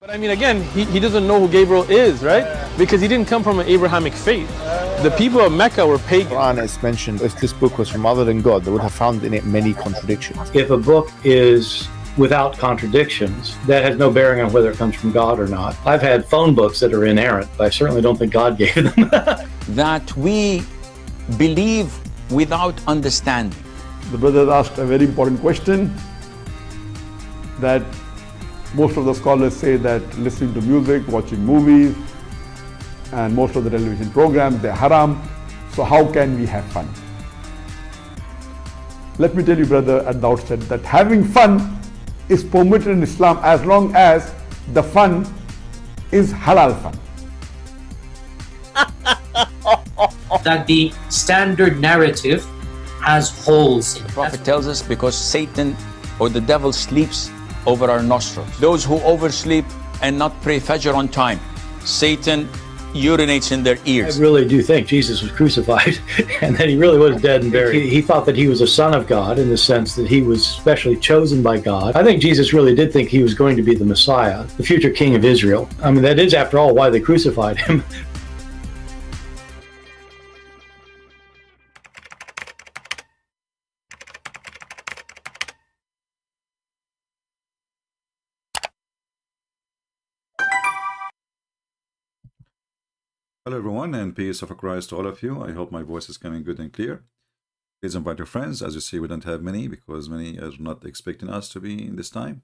But I mean, again, he doesn't know who Gabriel is, right? Because he didn't come from an Abrahamic faith. The people of Mecca were pagan. The Quran is mentioned, if this book was from other than God, they would have found in it many contradictions. If a book is without contradictions, that has no bearing on whether it comes from God or not. I've had phone books that are inerrant, but I certainly don't think God gave them. That we believe without understanding. The brother asked a very important question, that most of the scholars say that listening to music, watching movies, and most of the television programs, they're haram. So how can we have fun? Let me tell you, brother, at the outset, that having fun is permitted in Islam as long as the fun is halal fun. That the standard narrative has holes in it. The Prophet tells us because Satan or the devil sleeps over our nostrils. Those who oversleep and not pray Fajr on time, Satan urinates in their ears. I really do think Jesus was crucified and that he really was dead and buried. He thought that he was a son of God in the sense that he was specially chosen by God. I think Jesus really did think he was going to be the Messiah, the future king of Israel. I mean, that is, after all, why they crucified him. Hello everyone, and peace of Christ to all of you. I hope my voice is coming good and clear. Please invite your friends. As you see, we don't have many because many are not expecting us to be in this time.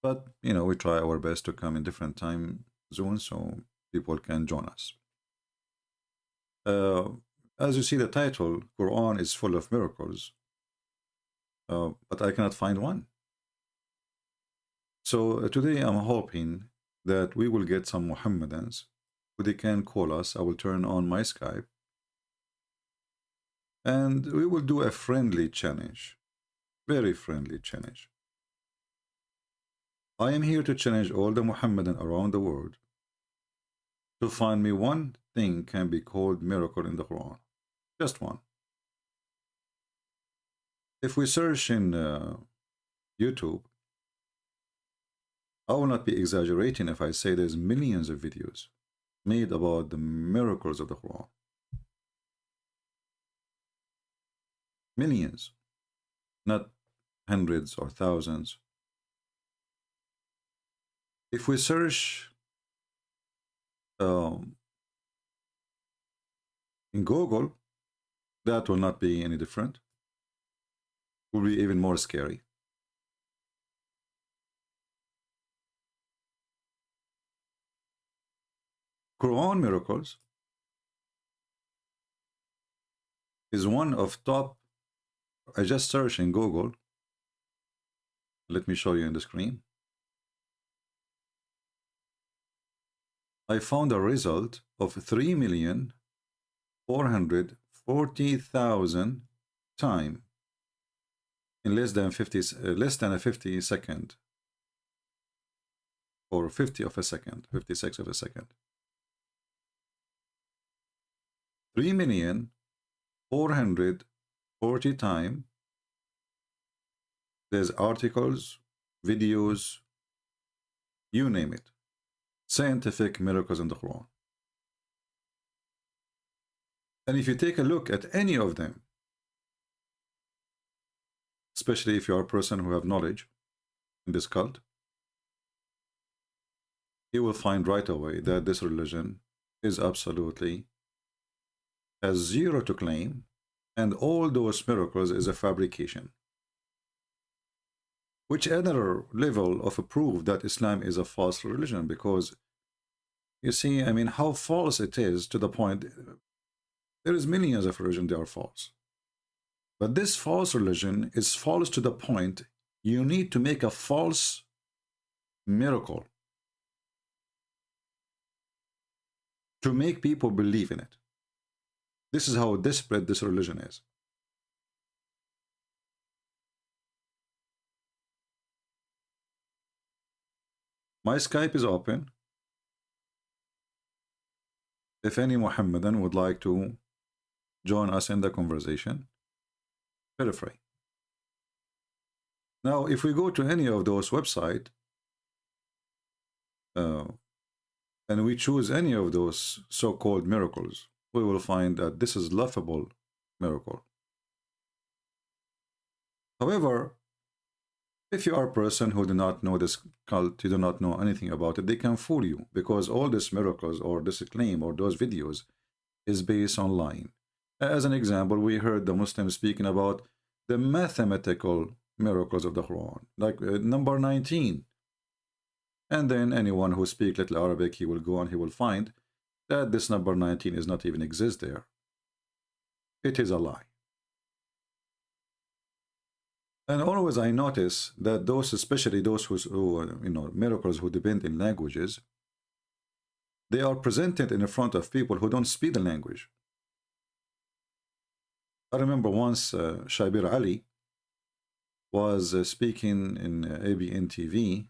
But, you know, we try our best to come in different time zones so people can join us. As you see the title, Quran is full of miracles. But I cannot find one. So today I'm hoping that we will get some Muhammadans who they can call us. I will turn on my Skype and we will do a friendly challenge, very friendly challenge. I am here to challenge all the Muhammadan around the world to find me one thing can be called miracle in the Quran, just one. If we search in YouTube, I will not be exaggerating if I say there's millions of videos made about the miracles of the Quran. Millions, not hundreds or thousands. If we search in Google, that will not be any different. It will be even more scary. Quran miracles is one of top. I just searched in Google. Let me show you on the screen. I found a result of 3,440,000 time in less than a 50 second, or 50 of a second, 56 of a second. 3,440,000 times. There's articles, videos, you name it. Scientific miracles in the Quran. And if you take a look at any of them, especially if you are a person who have knowledge in this cult, you will find right away that this religion is absolutely has zero to claim, and all those miracles is a fabrication. Which another level of a proof that Islam is a false religion, because you see, I mean, how false it is to the point there is millions of religions that are false. But this false religion is false to the point you need to make a false miracle to make people believe in it. This is how desperate this religion is. My Skype is open. If any Muhammadan would like to join us in the conversation, feel free. Now, if we go to any of those websites, and we choose any of those so-called miracles, we will find that this is laughable miracle. However, if you are a person who do not know this cult, you do not know anything about it, they can fool you, because all these miracles or this claim or those videos is based on lying. As an example, we heard the Muslims speaking about the mathematical miracles of the Quran, like number 19. And then anyone who speaks little Arabic, he will go and he will find that this number 19 is not even exist there. It is a lie. And always I notice that those, especially those who miracles who depend in languages, they are presented in front of people who don't speak the language. I remember once Shabir Ali was speaking in ABN TV.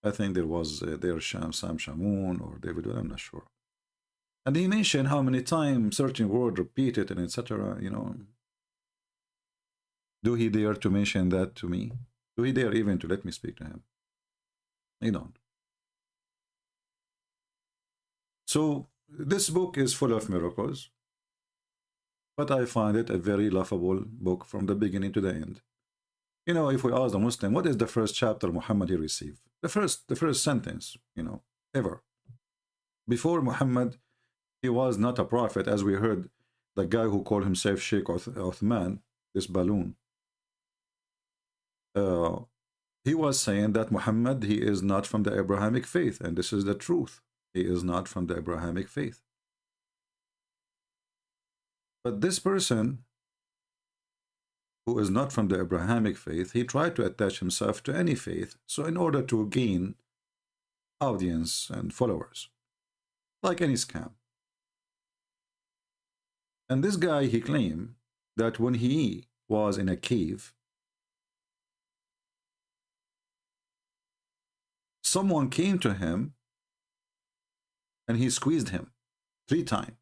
I think there was there Sam Shamoun or David, I'm not sure. And he mentioned how many times certain word repeated and etc. Do he dare to mention that to me? Do he dare even to let me speak to him? He don't. So this book is full of miracles, but I find it a very laughable book from the beginning to the end. If we ask a Muslim, what is the first chapter Muhammad he received? The first sentence, ever. Before Muhammad, he was not a prophet, as we heard the guy who called himself Sheikh Uthman, this balloon. He was saying that Muhammad, he is not from the Abrahamic faith, and this is the truth. He is not from the Abrahamic faith. But this person who is not from the Abrahamic faith, he tried to attach himself to any faith, so in order to gain audience and followers, like any scam. And this guy, he claimed that when he was in a cave, someone came to him and he squeezed him 3 times.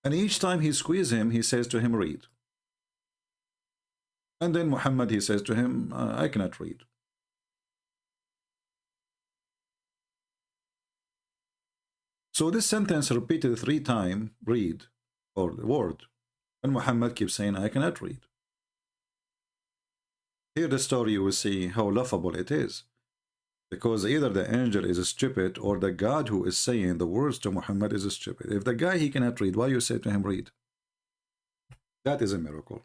And each time he squeezed him, he says to him, read. And then Muhammad, he says to him, I cannot read. So this sentence repeated 3 times, read, or word. And Muhammad keeps saying, I cannot read. Here the story, you will see how laughable it is. Because either the angel is stupid or the God who is saying the words to Muhammad is stupid. If the guy, he cannot read, why you say to him, read? That is a miracle.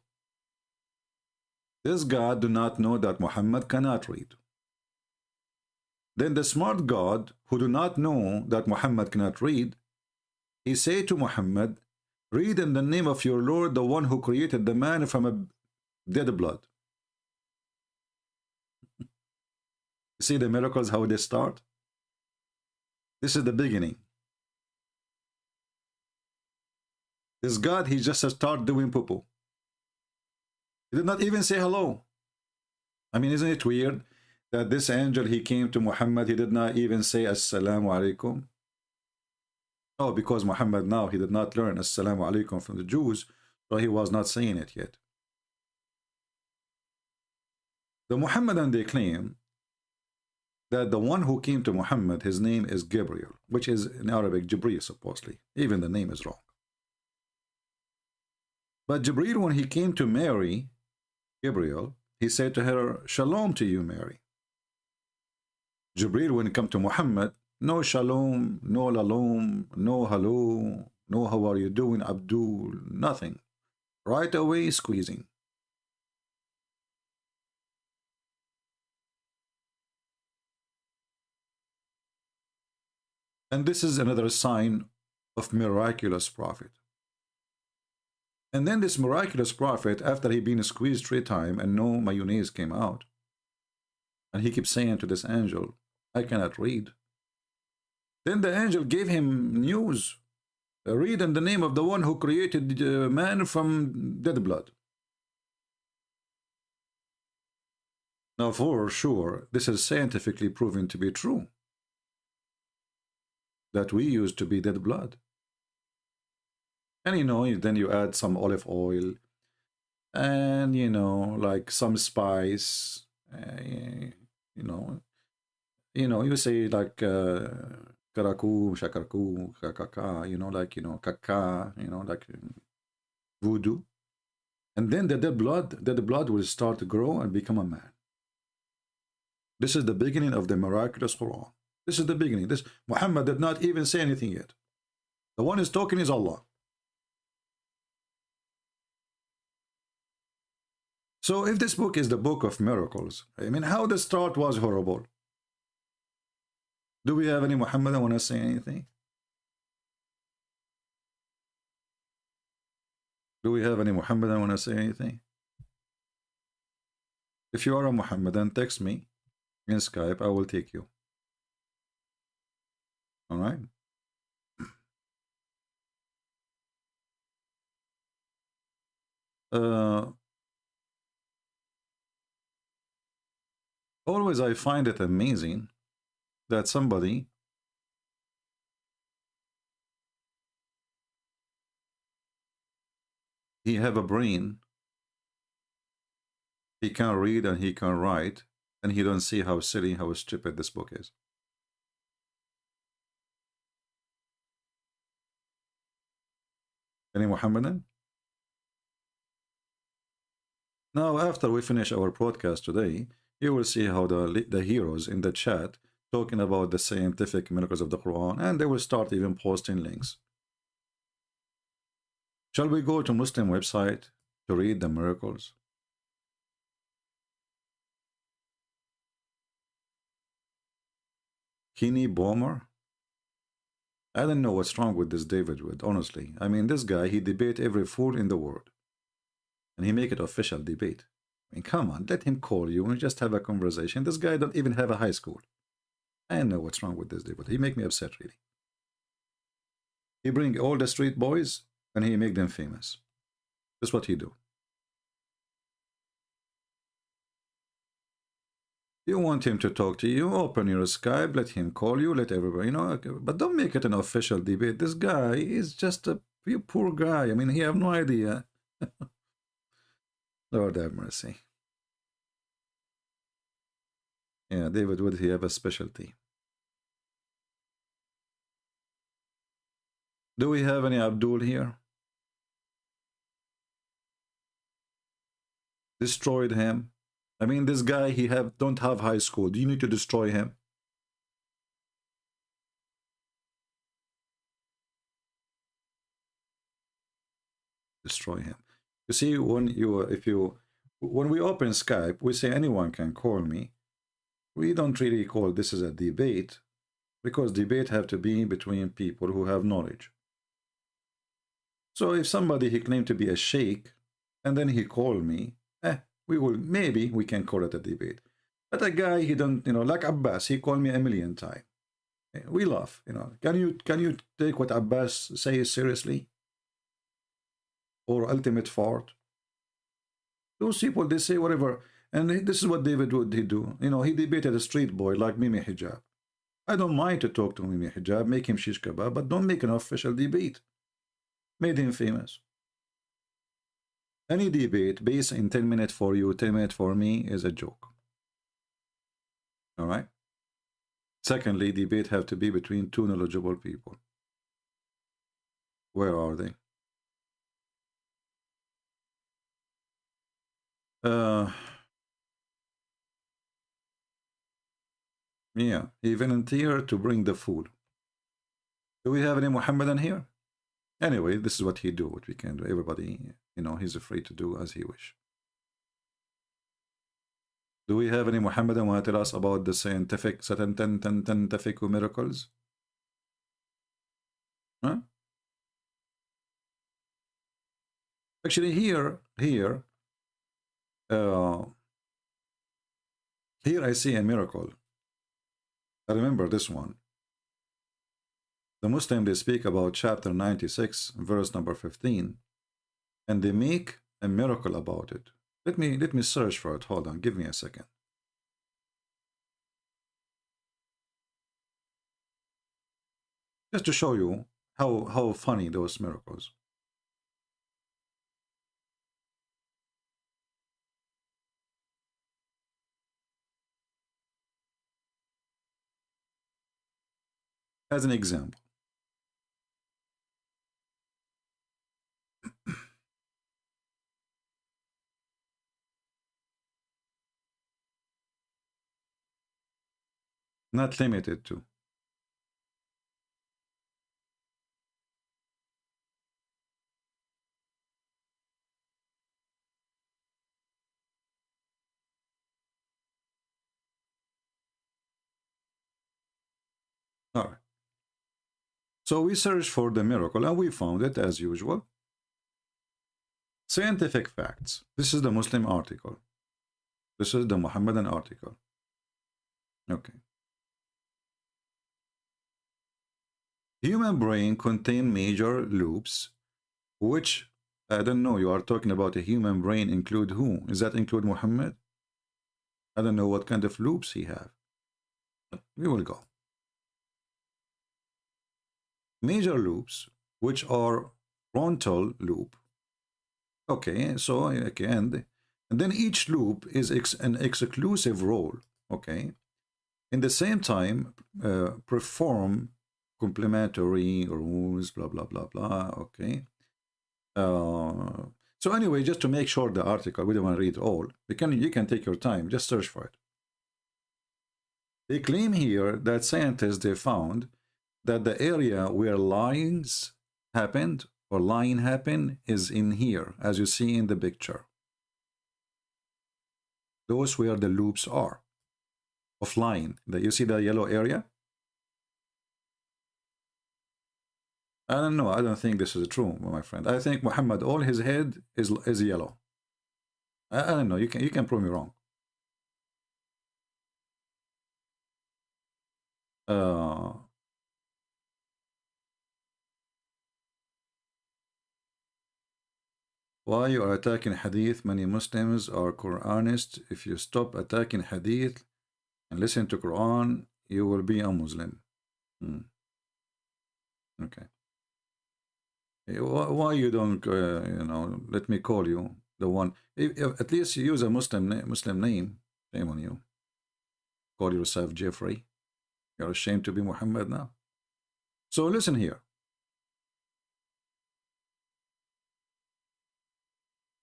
This God do not know that Muhammad cannot read. Then the smart God who do not know that Muhammad cannot read, he say to Muhammad, read in the name of your Lord, the one who created the man from a dead blood. See the miracles, how they start? This is the beginning. This God, he just start doing poo-poo. He did not even say hello. I mean, isn't it weird that this angel, he came to Muhammad, he did not even say Assalamu alaikum? Oh, because Muhammad now, he did not learn Assalamu alaikum from the Jews, so he was not saying it yet. The Muhammadan, they claim that the one who came to Muhammad, his name is Gabriel, which is in Arabic Jibreel, supposedly. Even the name is wrong. But Jibreel, when he came to Mary, Gabriel, he said to her, Shalom to you, Mary. Jibreel, when he come to Muhammad, no shalom, no lalom, no hello, no how are you doing, Abdul, nothing. Right away, squeezing. And this is another sign of miraculous prophet. And then this miraculous prophet, after he been squeezed 3 times and no mayonnaise came out, and he keeps saying to this angel, I cannot read. Then the angel gave him news. Read in the name of the one who created man from dead blood. Now for sure, this is scientifically proven to be true. That we used to be dead blood. And then you add some olive oil and like some spice, you know, you say like karaku, shakarku, kakaka, you know, like, you know, kaka, you know, like voodoo. And then the dead blood will start to grow and become a man. This is the beginning of the miraculous Quran. This is the beginning. This Muhammad did not even say anything yet. The one who's talking is Allah. So if this book is the book of miracles, I mean, how the start was horrible. Do we have any Muhammadan want to say anything? Do we have any Muhammadan want to say anything? If you are a Muhammadan, text me in Skype. I will take you. All right. Always I find it amazing that somebody he have a brain, he can read and he can write, and he don't see how silly, how stupid this book is. Any Muhammadan? Now, after we finish our podcast today, you will see how the heroes in the chat talking about the scientific miracles of the Quran, and they will start even posting links. Shall we go to Muslim website to read the miracles? Kini Bomer? I don't know what's wrong with this David Wood, honestly. I mean, this guy, he debate every fool in the world. And he make it official debate. I mean, come on, let him call you and just have a conversation. This guy don't even have a high school. I don't know what's wrong with this David. He make me upset, really. He bring all the street boys and he make them famous. That's what he do. You want him to talk to you, open your Skype, let him call you, let everybody, you know, but don't make it an official debate. This guy is just a poor guy. I mean, he have no idea. Lord have mercy. Yeah, David, would he have a specialty? Do we have any Abdul here? Destroyed him. I mean, this guy, he don't have high school. Do you need to destroy him? Destroy him. You see, when we open Skype, we say anyone can call me. We don't really call this as a debate, because debate have to be between people who have knowledge. So if somebody he claimed to be a sheikh, and then he called me, maybe we can call it a debate. But a guy, he don't, you know, like Abbas, he called me a million times. We laugh, you know. Can you take what Abbas says seriously? Or ultimate fart? Those people, they say whatever. And this is what David would he do. You know, he debated a street boy like Mimi Hijab. I don't mind to talk to Mimi Hijab, make him shish kebab, but don't make an official debate. Made him famous. Any debate based in 10 minutes for you, 10 minutes for me is a joke. All right? Secondly, debate have to be between two knowledgeable people. Where are they? Yeah, he volunteered to bring the food. Do we have any Muhammadan here? Anyway, this is what he do, what we can do. Everybody, you know, he's free to do as he wish. Do we have any Muhammadan want to tell us about the scientific miracles? Huh? Actually, here I see a miracle. I remember this one. The Muslim, they speak about chapter 96, verse number 15, and they make a miracle about it. Let me search for it. Hold on, give me a second. Just to show you how funny those miracles. as an example. Not limited to. All right. So we searched for the miracle and we found it as usual. Scientific facts. This is the Muslim article. This is the Muhammadan article. Okay. Human brain contain major loops, which, I don't know, you are talking about a human brain include who? Does that include Muhammad? I don't know what kind of loops he have. We will go. Major loops, which are frontal loop. Okay, so okay, and then each loop is an exclusive role. Okay, in the same time, perform complementary rules. Blah blah blah blah. Okay. So anyway, just to make sure the article, we don't want to read all. You can take your time. Just search for it. They claim here that scientists they found that the area where lines happened or line happen is in here, as you see in the picture. Those where the loops are of line. That you see the yellow area? I don't know. I don't think this is true, my friend. I think Muhammad, all his head is yellow. I don't know. You can prove me wrong. Why you are attacking Hadith? Many Muslims are Quranists. If you stop attacking Hadith and listen to Quran, you will be a Muslim. Okay. Why you don't, you know, let me call you the one. At least you use a Muslim name. Shame on you. Call yourself Jeffrey. You're ashamed to be Muhammad now. So listen here.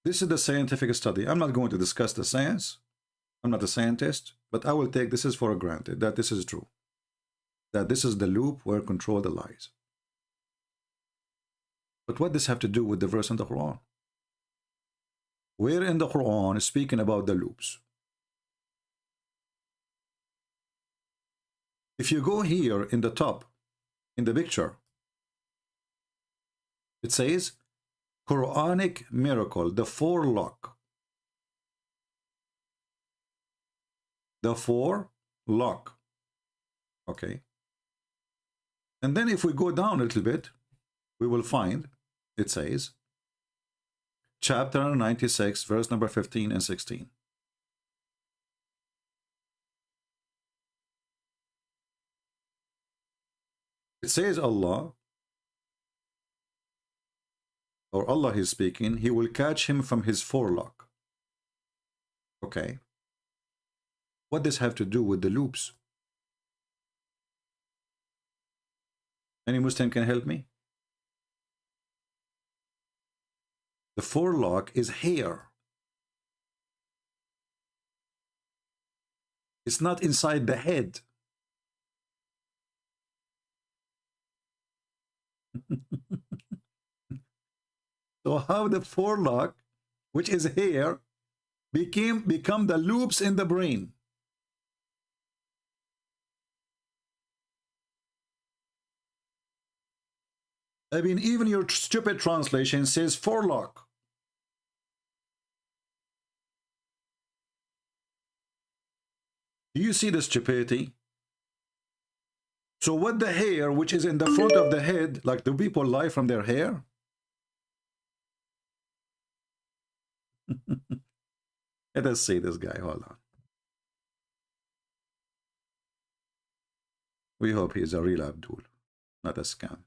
This is the scientific study. I'm not going to discuss the science. I'm not a scientist, but I will take this is for granted that this is true. That this is the loop where control the lies. But what does this have to do with the verse in the Quran? Where in the Quran is speaking about the loops? If you go here in the top, in the picture, it says, Quranic miracle, the forelock. The forelock. Okay. And then if we go down a little bit, we will find, it says, chapter 96, verse number 15 and 16. It says Allah, or Allah is speaking, he will catch him from his forelock. Okay. What does have to do with the loops? Any Muslim can help me? The forelock is hair. It's not inside the head. So how the forelock, which is hair, become the loops in the brain? I mean, even your stupid translation says forelock. Do you see the stupidity? So what the hair, which is in the front of the head, like do people lie from their hair? Let us see this guy. Hold on. We hope he is a real Abdul, not a scam.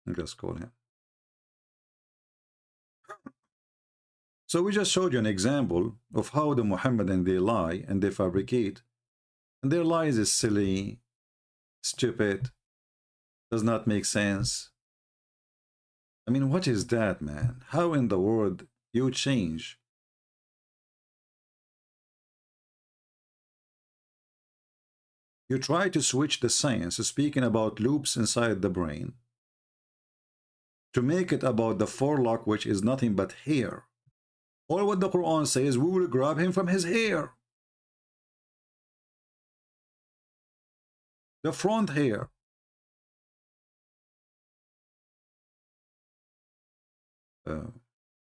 Let's call him. So we just showed you an example of how the Mohammedan, they lie and they fabricate. And their lies is silly, stupid, does not make sense. I mean, what is that, man? How in the world you change? You try to switch the science, speaking about loops inside the brain, to make it about the forelock, which is nothing but hair. All what the Quran says, we will grab him from his hair. The front hair.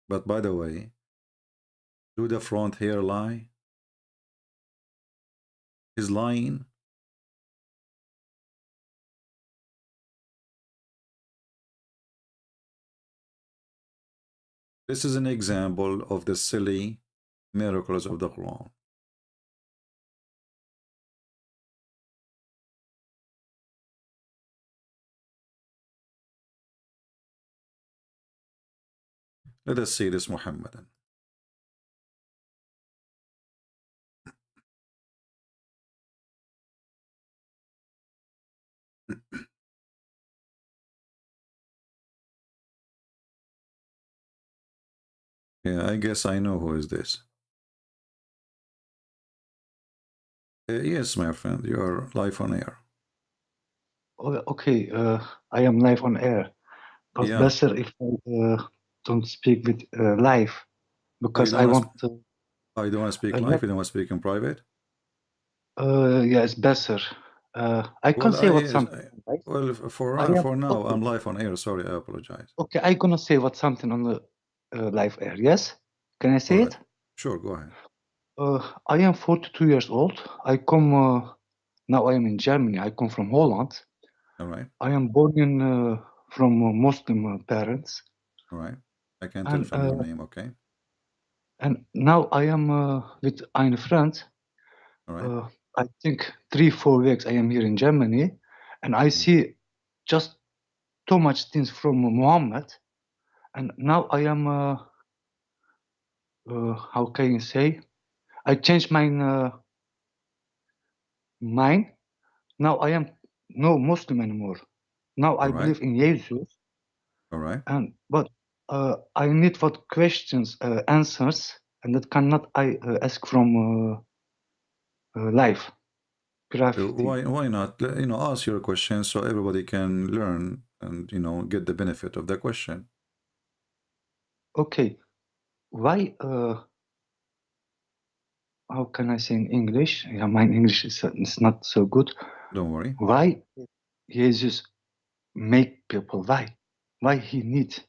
But by the way, do the front hair lie? Is lying? This is an example of the silly miracles of the Quran. Let us see this Muhammadan. Yeah, I guess I know who is this. Yes, my friend, you are live on air. Okay, I am live on air, but Yeah. better if I don't speak with live, because I want to. Oh, you don't want to speak live? You don't want to speak in private? Yeah, it's better. I can say what something. Right? Well, for now, okay. I'm live on air. Sorry, I apologize. Okay, I'm gonna say what something on the live air. Yes, can I say it? Sure, go ahead. I am 42 years old. I come now. I am in Germany. I come from Holland. All right. I am born in from Muslim parents. All right. I can tell from your name, okay? And now I am with a friend. All right. I think 3-4 weeks I am here in Germany, and I see just too much things from Muhammad. And now I am, how can you say? I changed my mind. Now I am no Muslim anymore. Now I believe in Jesus. All right. And but I need what questions, answers, and that cannot I ask from life. Why not? Ask your question so everybody can learn and get the benefit of the question. Okay, why? How can I say in English? Yeah, my English is not so good. Don't worry. Why Jesus make people? Why he need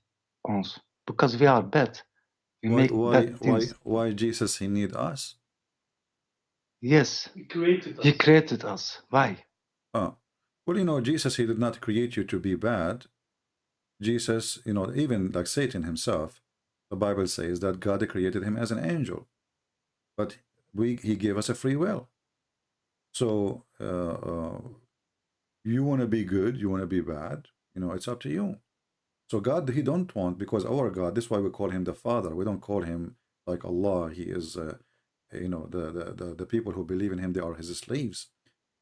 us? Because we are bad. We make bad things. Why Jesus he need us? Yes, he created us. Why? Well, Jesus, he did not create you to be bad. Jesus, even like Satan himself, the Bible says that God created him as an angel, but he gave us a free will. So you want to be good, you want to be bad, it's up to you. So God, he don't want, because our God, this is why we call him the Father. We don't call him like Allah. He is, the people who believe in him, they are his slaves.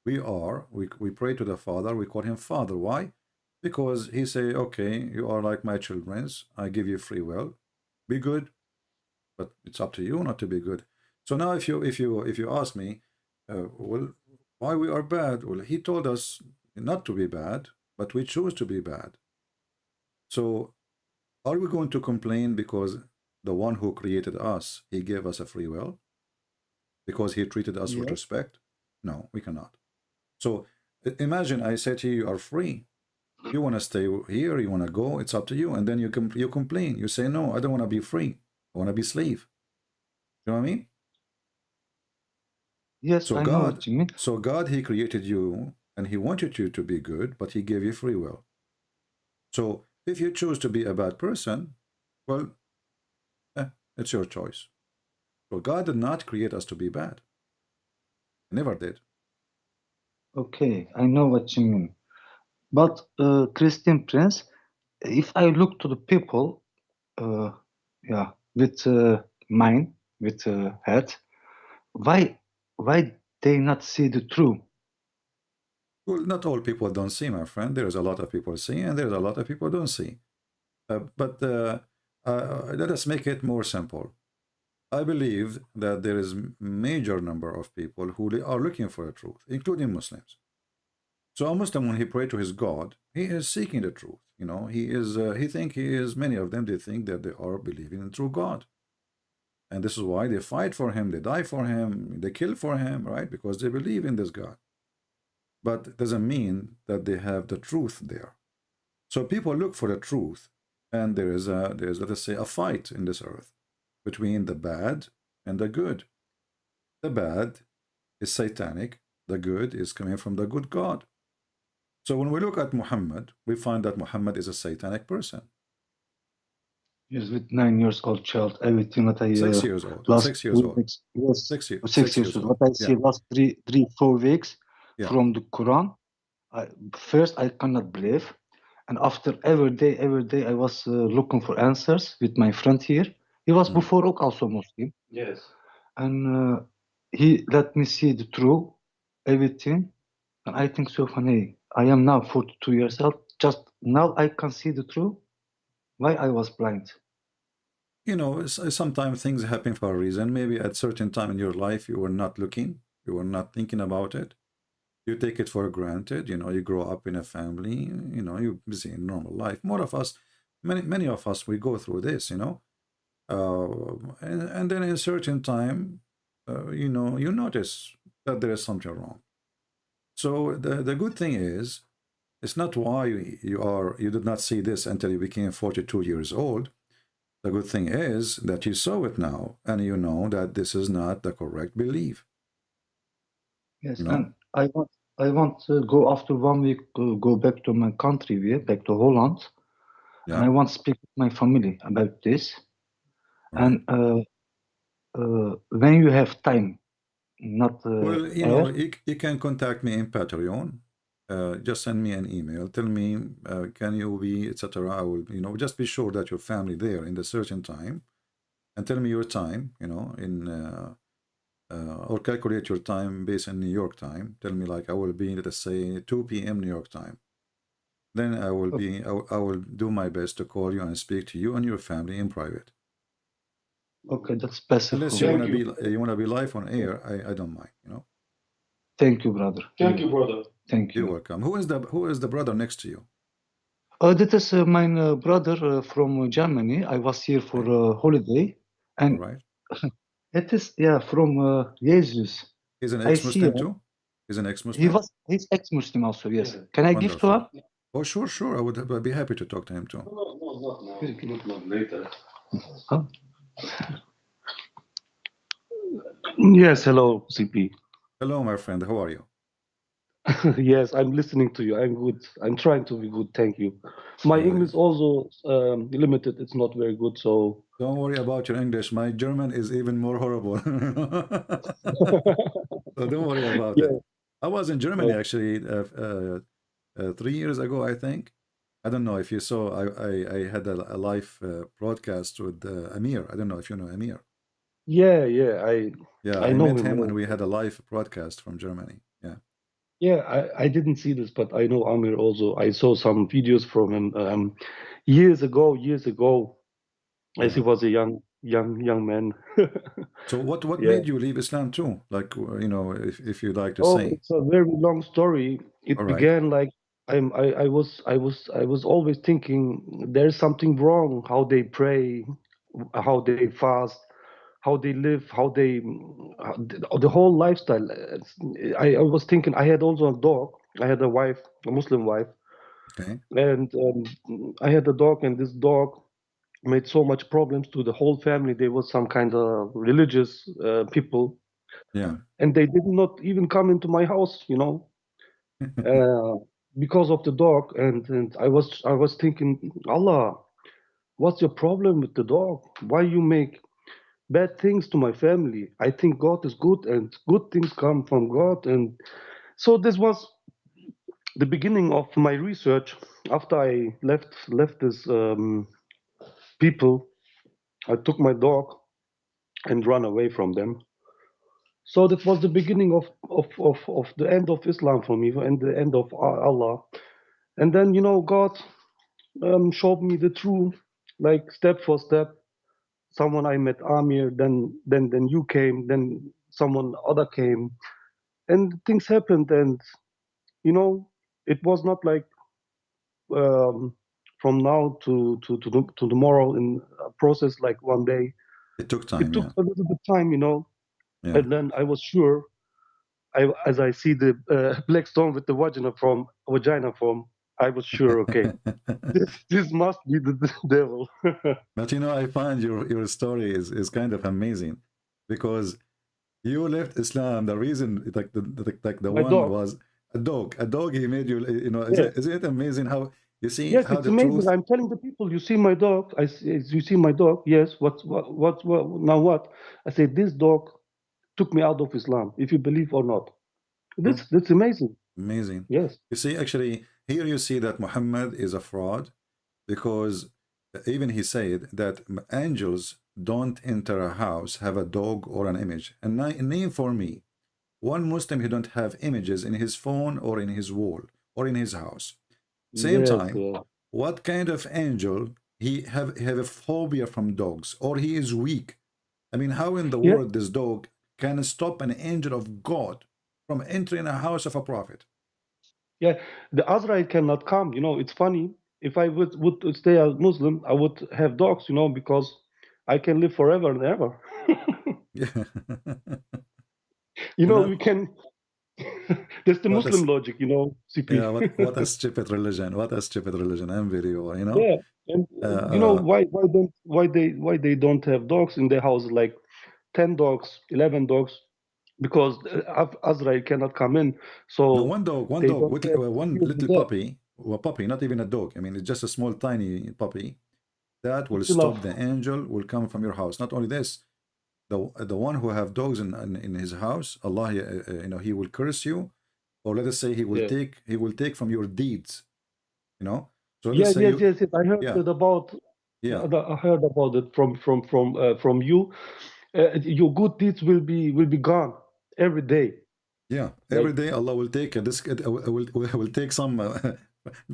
We pray to the Father, we call him Father. Why? Because he say, okay, you are like my children, I give you free will, be good, but it's up to you not to be good. So now if you ask me, well, why we are bad? Well, he told us not to be bad, but we choose to be bad. So are we going to complain because the one who created us, he gave us a free will? Because he treated us with respect? No, we cannot. So imagine I say to you, you are free. You want to stay here, you want to go, it's up to you. And then you complain. You say, no, I don't want to be free. I want to be slave. You know what I mean? Yes, I know what you mean. So God, he created you and he wanted you to be good, but he gave you free will. So if you choose to be a bad person, well, it's your choice. So God did not create us to be bad. He never did. Okay, I know what you mean. But Christian Prince, if I look to the people, yeah, with mind, with head, why they not see the truth? Well, not all people don't see, my friend. There's a lot of people see, and there's a lot of people don't see. But let us make it more simple. I believe that there is major number of people who are looking for the truth, including Muslims. So a Muslim, when he pray to his God, he is seeking the truth. You know, many of them, they think that they are believing in true God. And this is why they fight for him, they die for him, they kill for him, right? Because they believe in this God. But it doesn't mean that they have the truth there. So people look for the truth, and there's let us say a fight in this earth between the bad and the good. The bad is satanic, the good is coming from the good God. So when we look at Muhammad, we find that Muhammad is a satanic person. Yes, with 9 years old child, everything that I 6 years old. last 6 years old. weeks, yes, 6 years years old. old. What I see Yeah. last 4 weeks Yeah. from the Quran, first I cannot believe, and after every day I was looking for answers with my friend here. He was before also Muslim. Yes. And he let me see the truth, everything. And I think so funny. I am now 42 years old. Just now I can see the truth. Why I was blind? You know, sometimes things happen for a reason. Maybe at certain time in your life, you were not looking, you were not thinking about it. You take it for granted. You know, you grow up in a family, you know, you're busy in normal life. More of us, many of us, we go through this, you know. And then in a certain time, you know, you notice that there is something wrong. So the good thing is, it's not why you did not see this until you became 42 years old. The good thing is that you saw it now, and you know that this is not the correct belief. Yes, You know? and I want to go after 1 week, go back to my country, back to Holland, and I Yeah. want to speak with my family about this. Right. And when you have time, not Well, you air. know, you can contact me in Patreon. Just send me an email. Tell me, can you be, etc. I will, you know, just be sure that your family there in the certain time, and tell me your time. You know, or calculate your time based on New York time. Tell me like I will be, let's say 2 p.m. New York time. Then I will be, I will do my best to call you and speak to you and your family in private. Okay, that's best. Unless you want to be live on air, I don't mind. You know. Thank you, brother. Thank you, brother. Thank You're you. welcome. Who is the brother next to you? That is my brother from Germany. I was here for holiday, All and right. it is from Jesus. He's an I see. ex-Muslim too? He's an ex-Muslim? He's ex-Muslim also. Yes. Can I give to Wonderful. him? Oh, sure. I'd be happy to talk to him too. Not later. Huh? Yes, hello, CP. Hello, my friend. How are you? Yes, I'm listening to you. I'm good. I'm trying to be good. Thank you. My English also limited. It's not very good. So Don't worry about your English. My German is even more horrible. So don't worry about it. yeah. I was in Germany actually 3 years ago, I think. I don't know if you saw. I had a live broadcast with Amir. I don't know if you know Amir. Yeah. Yeah, I I know met him. him and we had a live broadcast from Germany. Yeah. Yeah, I didn't see this, but I know Amir also. I saw some videos from him years ago. As he Yeah. was a young man. So what Yeah. made you leave Islam too? Like, you know, if you'd like to Oh, say. it's a very long story. It All right. began like I was always thinking there's something wrong. How they pray, how they fast, how they live, the whole lifestyle. I was thinking I had also a dog. I had a wife, a Muslim wife, Okay. and I had a dog, and this dog made so much problems to the whole family. They were some kind of religious people, Yeah. and they did not even come into my house, because of the dog. And I was thinking, Allah, what's your problem with the dog? Why you make bad things to my family? I think God is good, and good things come from God. And so this was the beginning of my research, after I left this people, I took my dog and ran away from them. So that was the beginning of the end of Islam for me and the end of Allah. And then, you know, God showed me the truth, like step for step. Someone I met, Amir, then you came, then someone other came, and things happened. And you know, it was not like from now to tomorrow in a process like one day. It took It time, took yeah. a little bit time, you know. Yeah. And then I was sure, as I see the black stone with the vagina form, I was sure, okay, this must be the devil. But you know, I find your story is kind of amazing, because you left Islam. The reason, like the My one dog. was a dog. A dog. He made you. You know, Yeah. isn't it amazing how you see Yes, how it's the amazing. truth? I'm telling the people, you see my dog. You see my dog. Yes. What? Now what? I say this dog took me out of Islam. If you believe or not, True. that's amazing. Amazing. Yes. You see, actually, here you see that Muhammad is a fraud, because even he said that angels don't enter a house, have a dog or an image. And name for me one Muslim who don't have images in his phone or in his wall or in his house. Same Yes. time, what kind of angel he have a phobia from dogs, or he is weak? I mean, how in the Yeah. world this dog can stop an angel of God from entering a house of a prophet? Yeah. The Azrael cannot come. You know, it's funny. If I would stay a Muslim, I would have dogs. You know, because I can live forever and ever. Yeah. You You know, know you can. That's the what Muslim is logic. You know, CP. yeah, what a stupid religion. What a stupid religion. Envy you, you know? Yeah, and Uh, you know uh, why they don't have dogs in their house, like 10 dogs, 11 dogs, because Azrael cannot come in, no, so one they dog, don't have one fear of the little dead. puppy, or puppy, not even a dog. I mean, it's just a small, tiny puppy that will It's enough. stop the angel will come from your house. Not only this, the one who have dogs in his house, Allah, you know, he will curse you, or let us say Yeah. he will take from your deeds, you know. So let us Yes, say yes, you, yes, yes. I heard yeah, it about. yeah, I heard about it from you. Your good deeds will be gone every day. yeah. Every Like day Allah will take will take some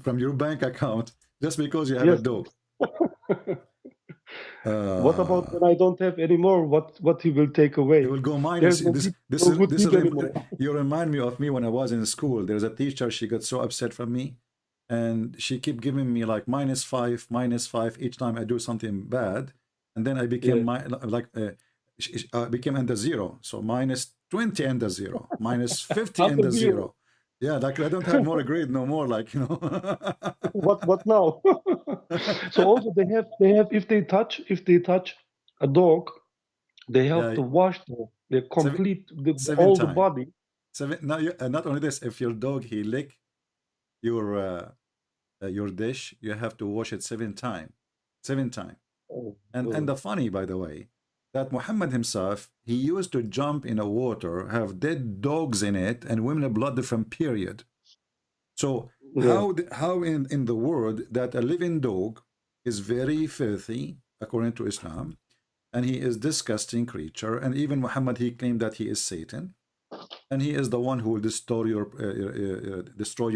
from your bank account just because you have a yes. dog. What about Uh, when I don't have anymore? What he will take It away? will go minus. There's no This no is good deed anymore. you remind me of me when I was in school. There's a teacher. She got so upset from me, and she kept giving me like minus five each time I do something bad, and then I became Yeah. like became under zero. So minus 20 under zero, minus 50 After under zero. zero. Yeah, like I don't have more grade no more. Like, you know. What now? So also they have if they touch a dog, they have Yeah, to wash the seven complete seven all the time. body. Seven. Now, not only this, if your dog he lick your dish, you have to wash it 7 times. 7 times. Oh, And the funny, by the way, that Muhammad himself, he used to jump in a water, have dead dogs in it, and women blood from period. So yeah. how in the world that a living dog is very filthy according to Islam, and he is disgusting creature, and even Muhammad he claimed that he is Satan, and he is the one who will destroy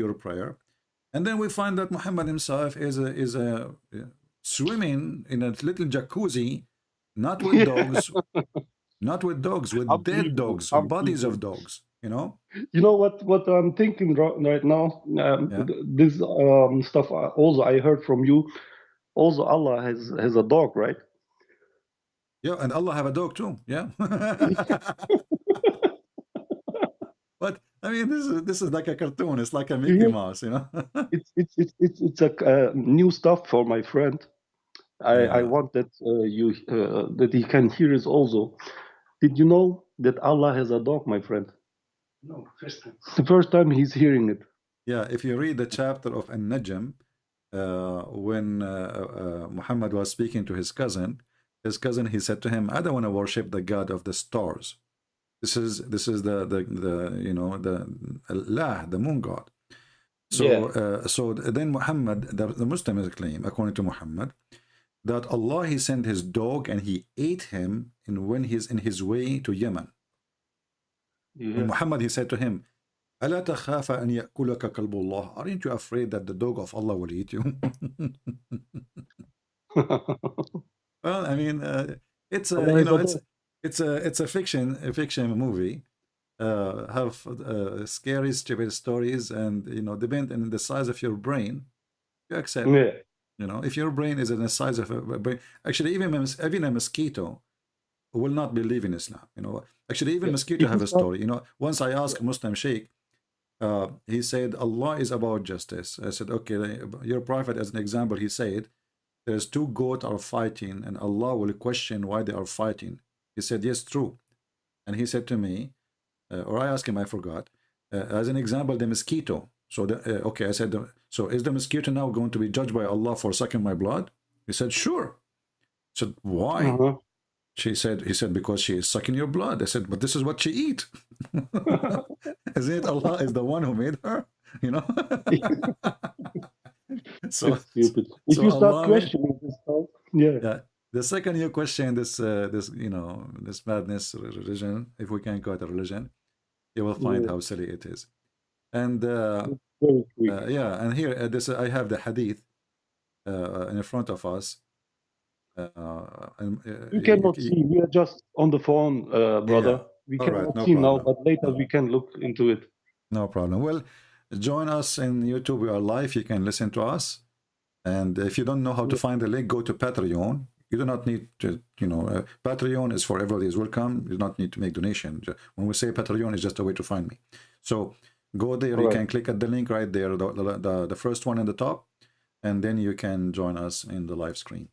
your prayer. And then we find that Muhammad himself is a swimming in a little jacuzzi, not with Yeah. dogs, not with dogs, with dead Unbelievable. dogs, bodies of Unbelievable. dogs. You know? You know what I'm thinking right now? Yeah, This stuff also I heard from you. Also, Allah has a dog, right? yeah. And Allah have a dog too. Yeah. But I mean, this is like a cartoon. It's like a Mickey Yeah. Mouse. You know? It's a new stuff for my friend. I Yeah. want that that he can hear it also. Did you know that Allah has a dog, my friend? No, first time. The first time he's hearing it. Yeah, if you read the chapter of An-Najm, when Muhammad was speaking to his cousin, he said to him, "I don't want to worship the God of the stars. This is the you know the Allah, the moon god." So then Muhammad, the Muslims claim, according to Muhammad, that Allah, he sent his dog and he ate him when he's in his way to Yemen. And Muhammad, he said to him, ألا تخاف أن يأكلك كلب الله? Aren't you afraid that the dog of Allah will eat you? Well, I mean, it's a it's a fiction movie. Have scary, stupid stories, and depend on the size of your brain, you accept. If your brain is in the size of a brain, actually, even a mosquito will not believe in Islam. Actually, even mosquito have a story. Once I asked Muslim Sheikh, he said Allah is about justice. I said, okay, your prophet, as an example, he said there's two goats are fighting, and Allah will question why they are fighting. He said, yes, true. And he said to me, or I asked him, I forgot, as an example, the mosquito. So, okay, I said, so is the mosquito now going to be judged by Allah for sucking my blood? He said, sure. I said, why? He said, because she is sucking your blood. I said, but this is what she eat. Isn't it Allah is the one who made her? So stupid. If you start questioning this stuff, yeah. The second you question this madness religion, if we can call it a religion, you will find how silly it is. And and here this I have the hadith in front of us. We cannot see. We are just on the phone, brother. We cannot see now, but later we can look into it. No problem. Well, join us in YouTube. We are live. You can listen to us. And if you don't know how to find the link, go to Patreon. You do not need to, Patreon is for everybody is welcome. You do not need to make donation. When we say Patreon, it's just a way to find me. So go there. You can click at the link right there, the first one in the top, and then you can join us in the live screen.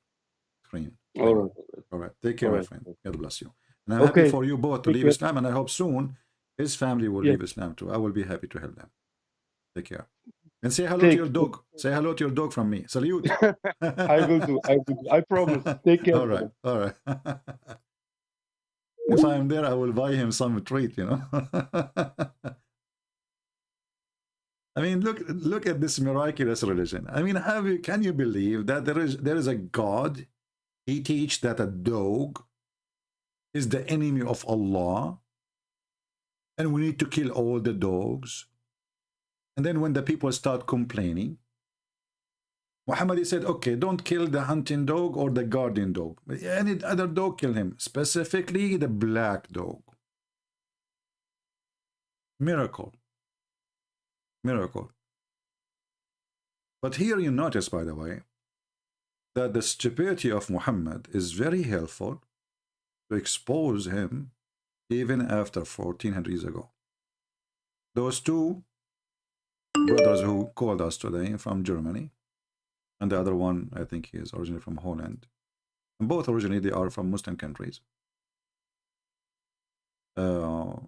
All right. Take care, my friend. God bless you. And I'm happy for you both to leave Islam, and I hope soon his family will leave Islam too. I will be happy to help them. Take care. And say hello to your dog. Say hello to your dog from me. Salute. I will do. I promise. Take care. All right. All right. If I'm there, I will buy him some treat, I mean, look at this miraculous religion. I mean, can you believe that there is a God? He teaches that a dog is the enemy of Allah, and we need to kill all the dogs. And then when the people start complaining, Muhammad said, okay, don't kill the hunting dog or the guardian dog. Any other dog, kill him. Specifically, the black dog. Miracle. Miracle. But here you notice, by the way, that the stupidity of Muhammad is very helpful to expose him even after 1400 years ago. Those two brothers who called us today from Germany, and the other one, I think he is originally from Holland, and both originally they are from Muslim countries. The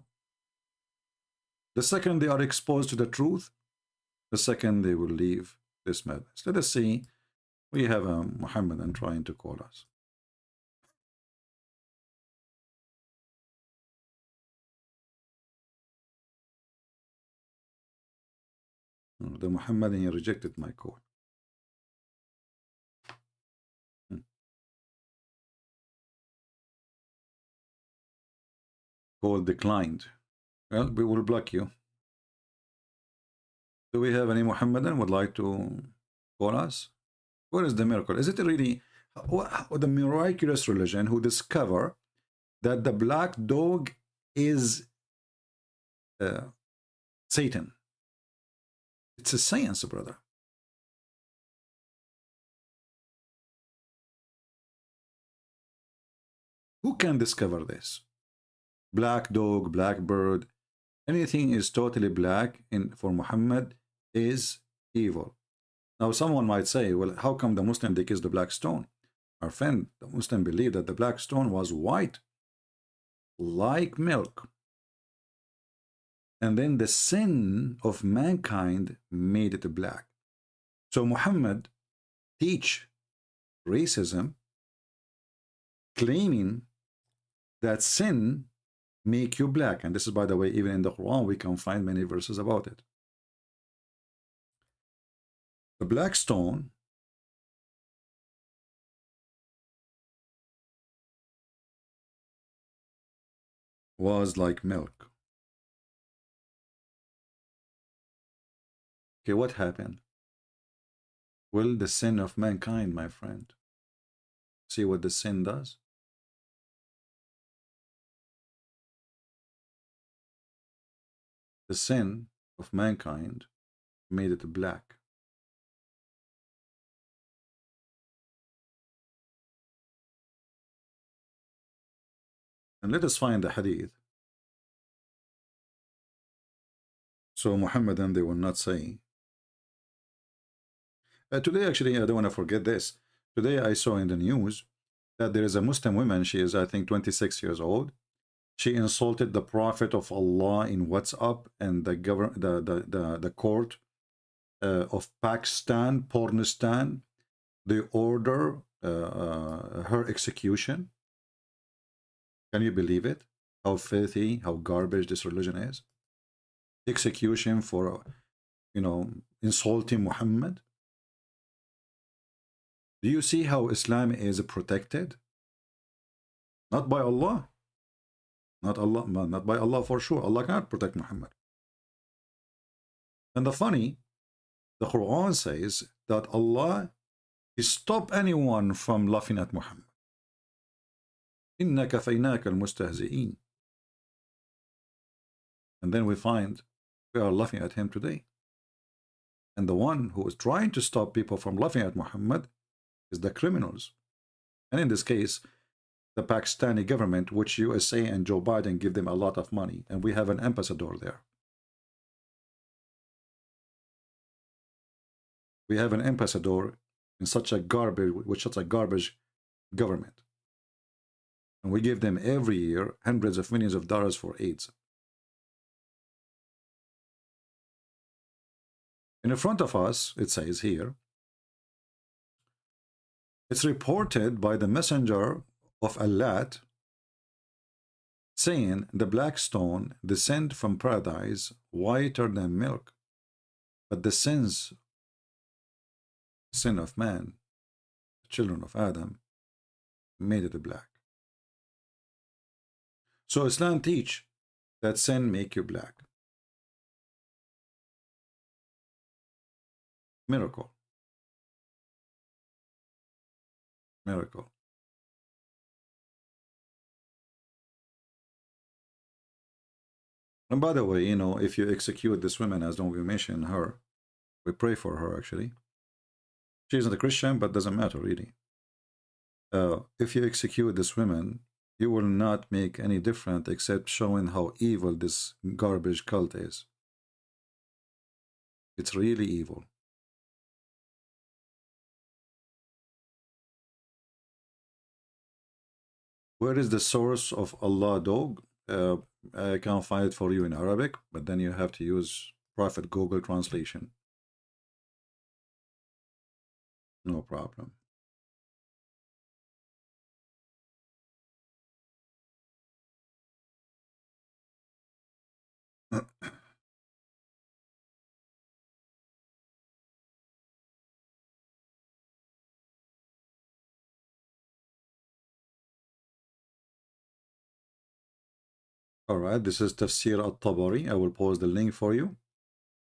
second they are exposed to the truth, the second they will leave this madness. Let us see. We have a Muhammadan trying to call us. The Muhammadan rejected my call. Call declined. Well, we will block you. Do we have any Muhammadan would like to call us? What is the miracle? Is it really the miraculous religion who discover that the black dog is Satan? It's a science, brother. Who can discover this? Black dog, black bird, anything is totally black for Muhammad is evil. Now someone might say, well, how come the Muslim they kiss the black stone? Our friend, the Muslim believed that the black stone was white, like milk. And then the sin of mankind made it black. So Muhammad teach racism, claiming that sin make you black. And this is, by the way, even in the Quran, we can find many verses about it. The black stone was like milk. Okay, what happened? Well, the sin of mankind, my friend. See what the sin does? The sin of mankind made it black. And let us find the hadith. So Muhammadan, they will not say. Today, actually, I don't want to forget this. Today I saw in the news that there is a Muslim woman. She is, I think, 26 years old. She insulted the Prophet of Allah in WhatsApp, and the court of Pakistan, Pornistan, they order her execution. Can you believe it? How filthy, how garbage this religion is. Execution for, insulting Muhammad. Do you see how Islam is protected? Not by Allah. Not by Allah for sure. Allah cannot protect Muhammad. And the Quran says that Allah stop anyone from laughing at Muhammad. إِنَّا كَفَيْنَاكَ الْمُسْتَهْزِئِينَ. And then we find we are laughing at him today. And the one who is trying to stop people from laughing at Muhammad is the criminals. And in this case, the Pakistani government, which USA and Joe Biden give them a lot of money. And we have an ambassador there. We have an ambassador in such a garbage government. And we give them every year hundreds of millions of dollars for AIDS. In front of us, it says here, it's reported by the messenger of Allah saying, the black stone descend from paradise whiter than milk, but the sin of man, the children of Adam, made it black. So Islam teach that sin make you black. Miracle. Miracle. And by the way, if you execute this woman, as don't we mention her, we pray for her actually. She's not a Christian, but doesn't matter really. If you execute this woman, you will not make any difference except showing how evil this garbage cult is. It's really evil. Where is the source of Allah dog? I can't find it for you in Arabic, but then you have to use Prophet Google translation. No problem. All right, this is Tafsir al-Tabari. I will post the link for you.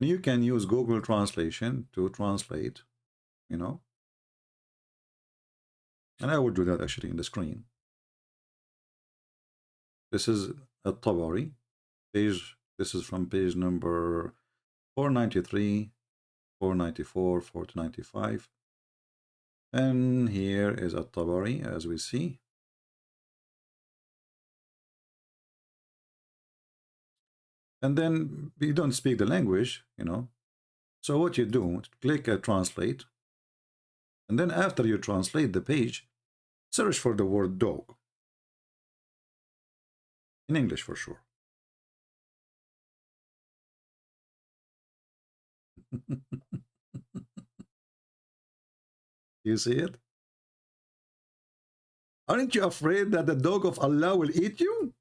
You can use Google Translation to translate, And I will do that actually in the screen. This is al-Tabari. This is from page number 493, 494, 495. And here is al-Tabari, as we see. And then you don't speak the language, So what you do, click translate. And then after you translate the page, search for the word dog. In English for sure. You see it? Aren't you afraid that the dog of Allah will eat you?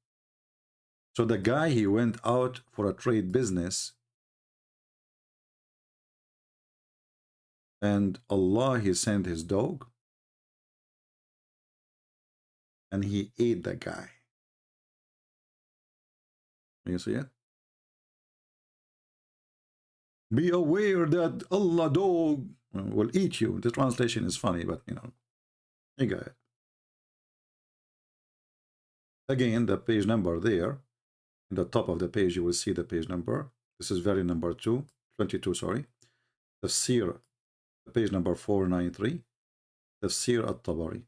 So the guy, he went out for a trade business. and Allah, he sent his dog and he ate the guy. You see it? Be aware that Allah dog will eat you. The translation is funny, but you know, you got it. Again, the page number there, in the top of the page, you will see the page number. This is very number 22, sorry. Tafsir, page number 493, Tafsir at-Tabari.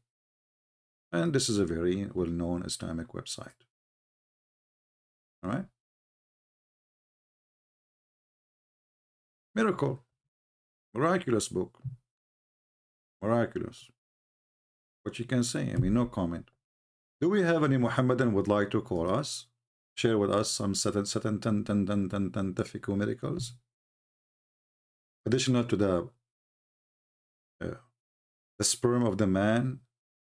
And this is a very well-known Islamic website. All right? Miracle. Miraculous book. Miraculous. What you can say, I mean, no comment. Do we have any Muhammadan would like to call us? Share with us some scientific miracles? Additional to the sperm of the man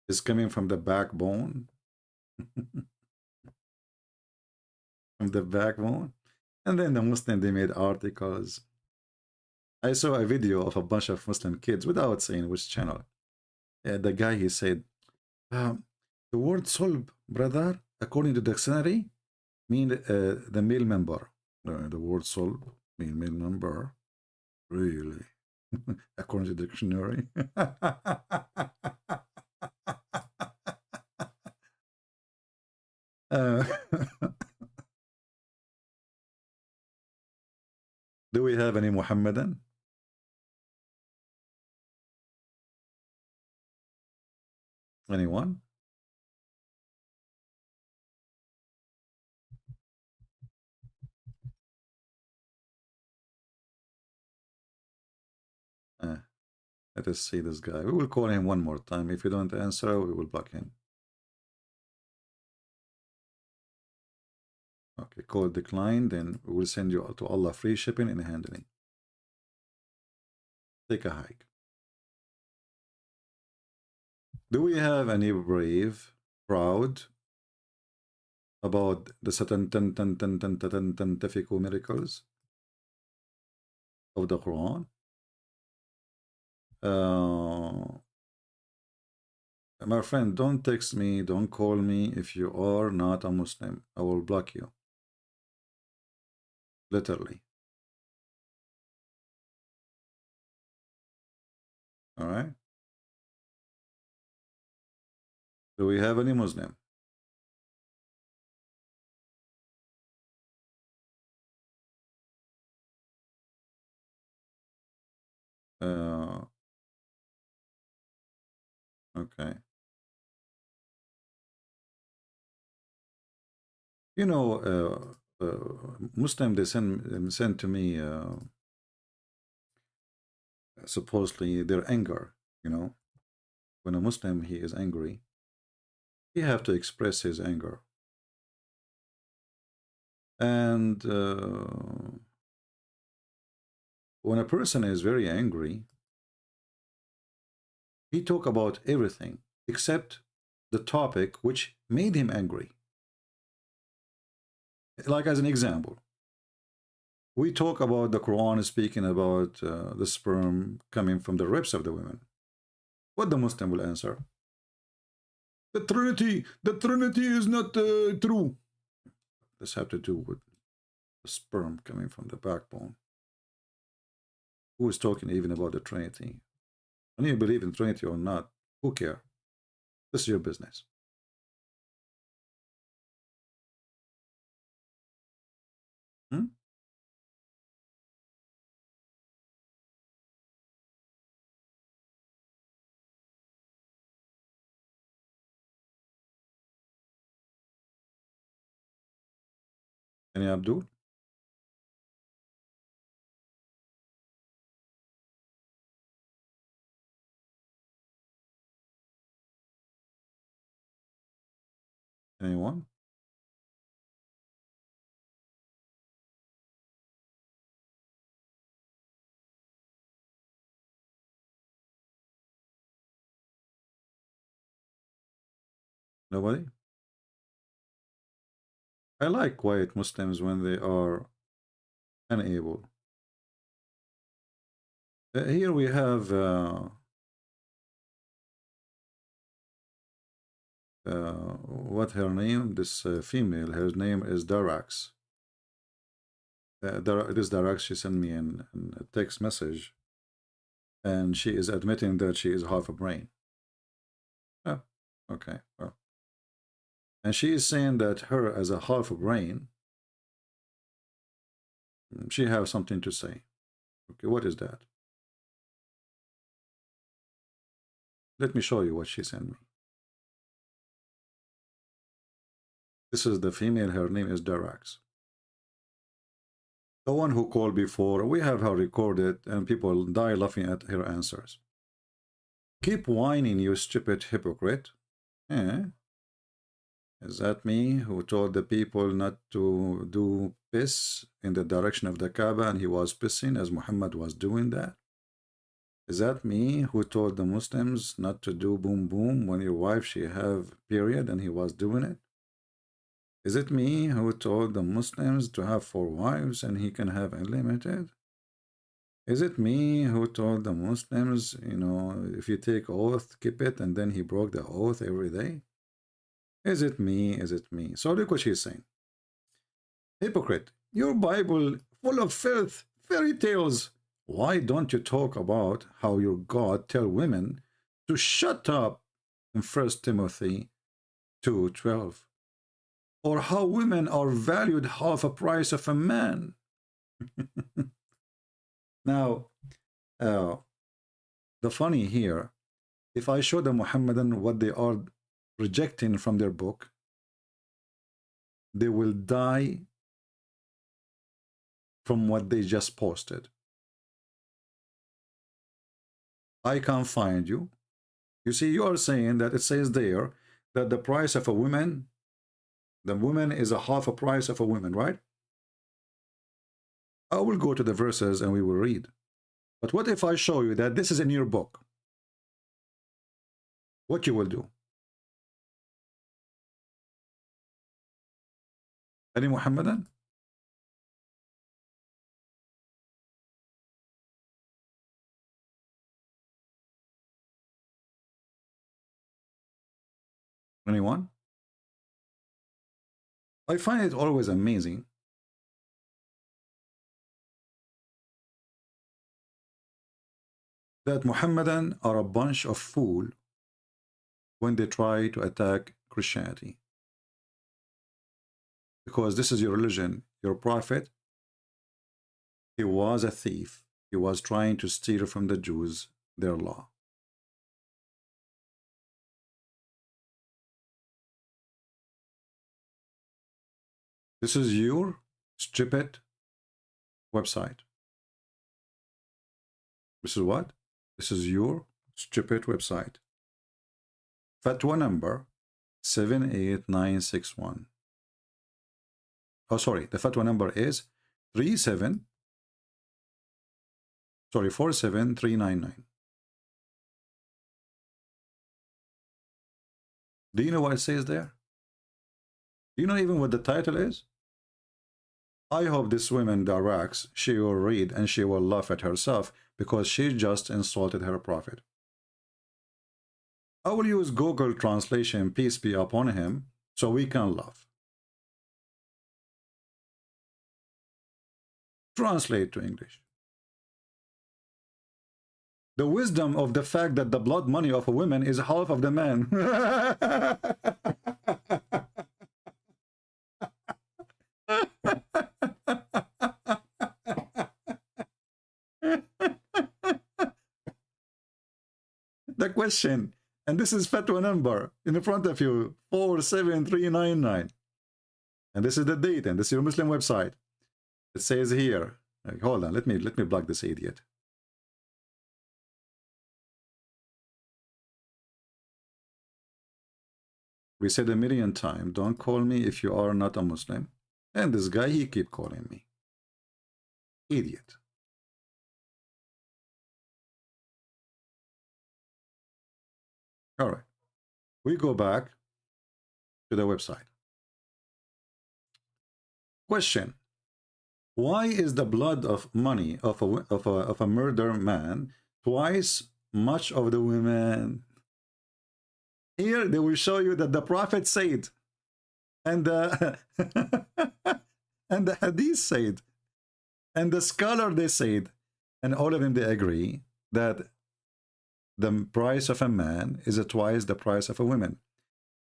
is coming from the backbone. From the backbone. And then the Muslim, they made articles. I saw a video of a bunch of Muslim kids without saying which channel. The guy, he said, the word solb, brother, according to the dictionary, mean the male member. The word solb mean male member. Really? According to the dictionary. Do we have any Muhammadan? Anyone? Let us see this guy. We will call him one more time. If you don't answer, we will block him. Okay, call decline. Then we will send you to Allah free shipping and handling. Take a hike. Do we have any brave, proud about the scientific miracles of the Quran? My friend, don't text me, don't call me if you are not a Muslim. I will block you. Literally. All right. Do we have any Muslim? Okay. You know, Muslim, they send to me supposedly their anger. You know, when a Muslim, he is angry, he have to express his anger. And when a person is very angry, he talk about everything except the topic which made him angry. Like as an example, we talk about the Quran speaking about the sperm coming from the ribs of the women. What the Muslim will answer? The Trinity is not true. This have to do with the sperm coming from the backbone. Who is talking even about the Trinity? When you believe in Trinity or not, who care? This is your business. Any Abdul? Anyone? Nobody? I like quiet Muslims when they are unable. Here we have what her name, this female, her name is Darax. This Darax, she sent me a text message, and she is admitting that she is half a brain. Oh, okay. Well. And she is saying that her as a half a brain, she has something to say. Okay, what is that? Let me show you what she sent me. This is the female, her name is Darax. The one who called before, we have her recorded, and people die laughing at her answers. Keep whining, you stupid hypocrite. Eh? Is that me who told the people not to do piss in the direction of the Kaaba, and he was pissing as Muhammad was doing that? Is that me who told the Muslims not to do boom boom when your wife she have period and he was doing it? Is it me who told the Muslims to have 4 wives and he can have unlimited? Is it me who told the Muslims, you know, if you take oath, keep it, and then he broke the oath every day? Is it me? Is it me? So look what she's saying. Hypocrite, your Bible full of filth, fairy tales. Why don't you talk about how your God tell women to shut up in 1 Timothy 2:12? Or how women are valued half a price of a man? Now, the funny here, if I show the Muhammadan what they are rejecting from their book, they will die from what they just posted. I can't find you. You see, you are saying that it says there that the price of a woman, the woman is a half a price of a woman, right? I will go to the verses and we will read. But what if I show you that this is in your book? What you will do? Any Muhammadan? Anyone? I find it always amazing that Muhammadan are a bunch of fools when they try to attack Christianity. Because this is your religion, your prophet, he was a thief. He was trying to steal from the Jews their law. This is your stupid website. This is what? This is your stupid website. Fatwa number 78961. Oh, sorry. The fatwa number is 47399. Do you know what it says there? Do you know even what the title is? I hope this woman, Darax, she will read and she will laugh at herself because she just insulted her prophet. I will use Google translation, peace be upon him, so we can laugh. Translate to English. The wisdom of the fact that the blood money of a woman is half of the man. The question, and this is fatwa number in front of you, 47399. And this is the date, and this is your Muslim website. It says here, hold on, let me block this idiot. We said a million times, don't call me if you are not a Muslim. And this guy, he keep calling me. Idiot. All right. We go back to the website. Question. Why is the blood of money of a murder man twice much of the women? Here they will show you that the prophet said, and the and the hadith said, and the scholar they said, and all of them they agree that the price of a man is twice the price of a woman.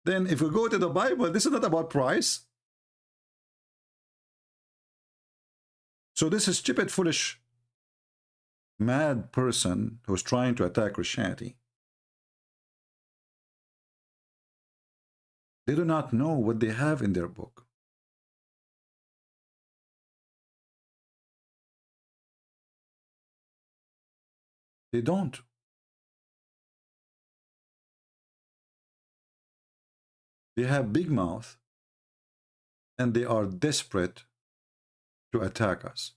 Then if we go to the Bible, this is not about price. So this is stupid, foolish, mad person who's trying to attack Christianity. They do not know what they have in their book. They don't. They have big mouth and they are desperate to attack us.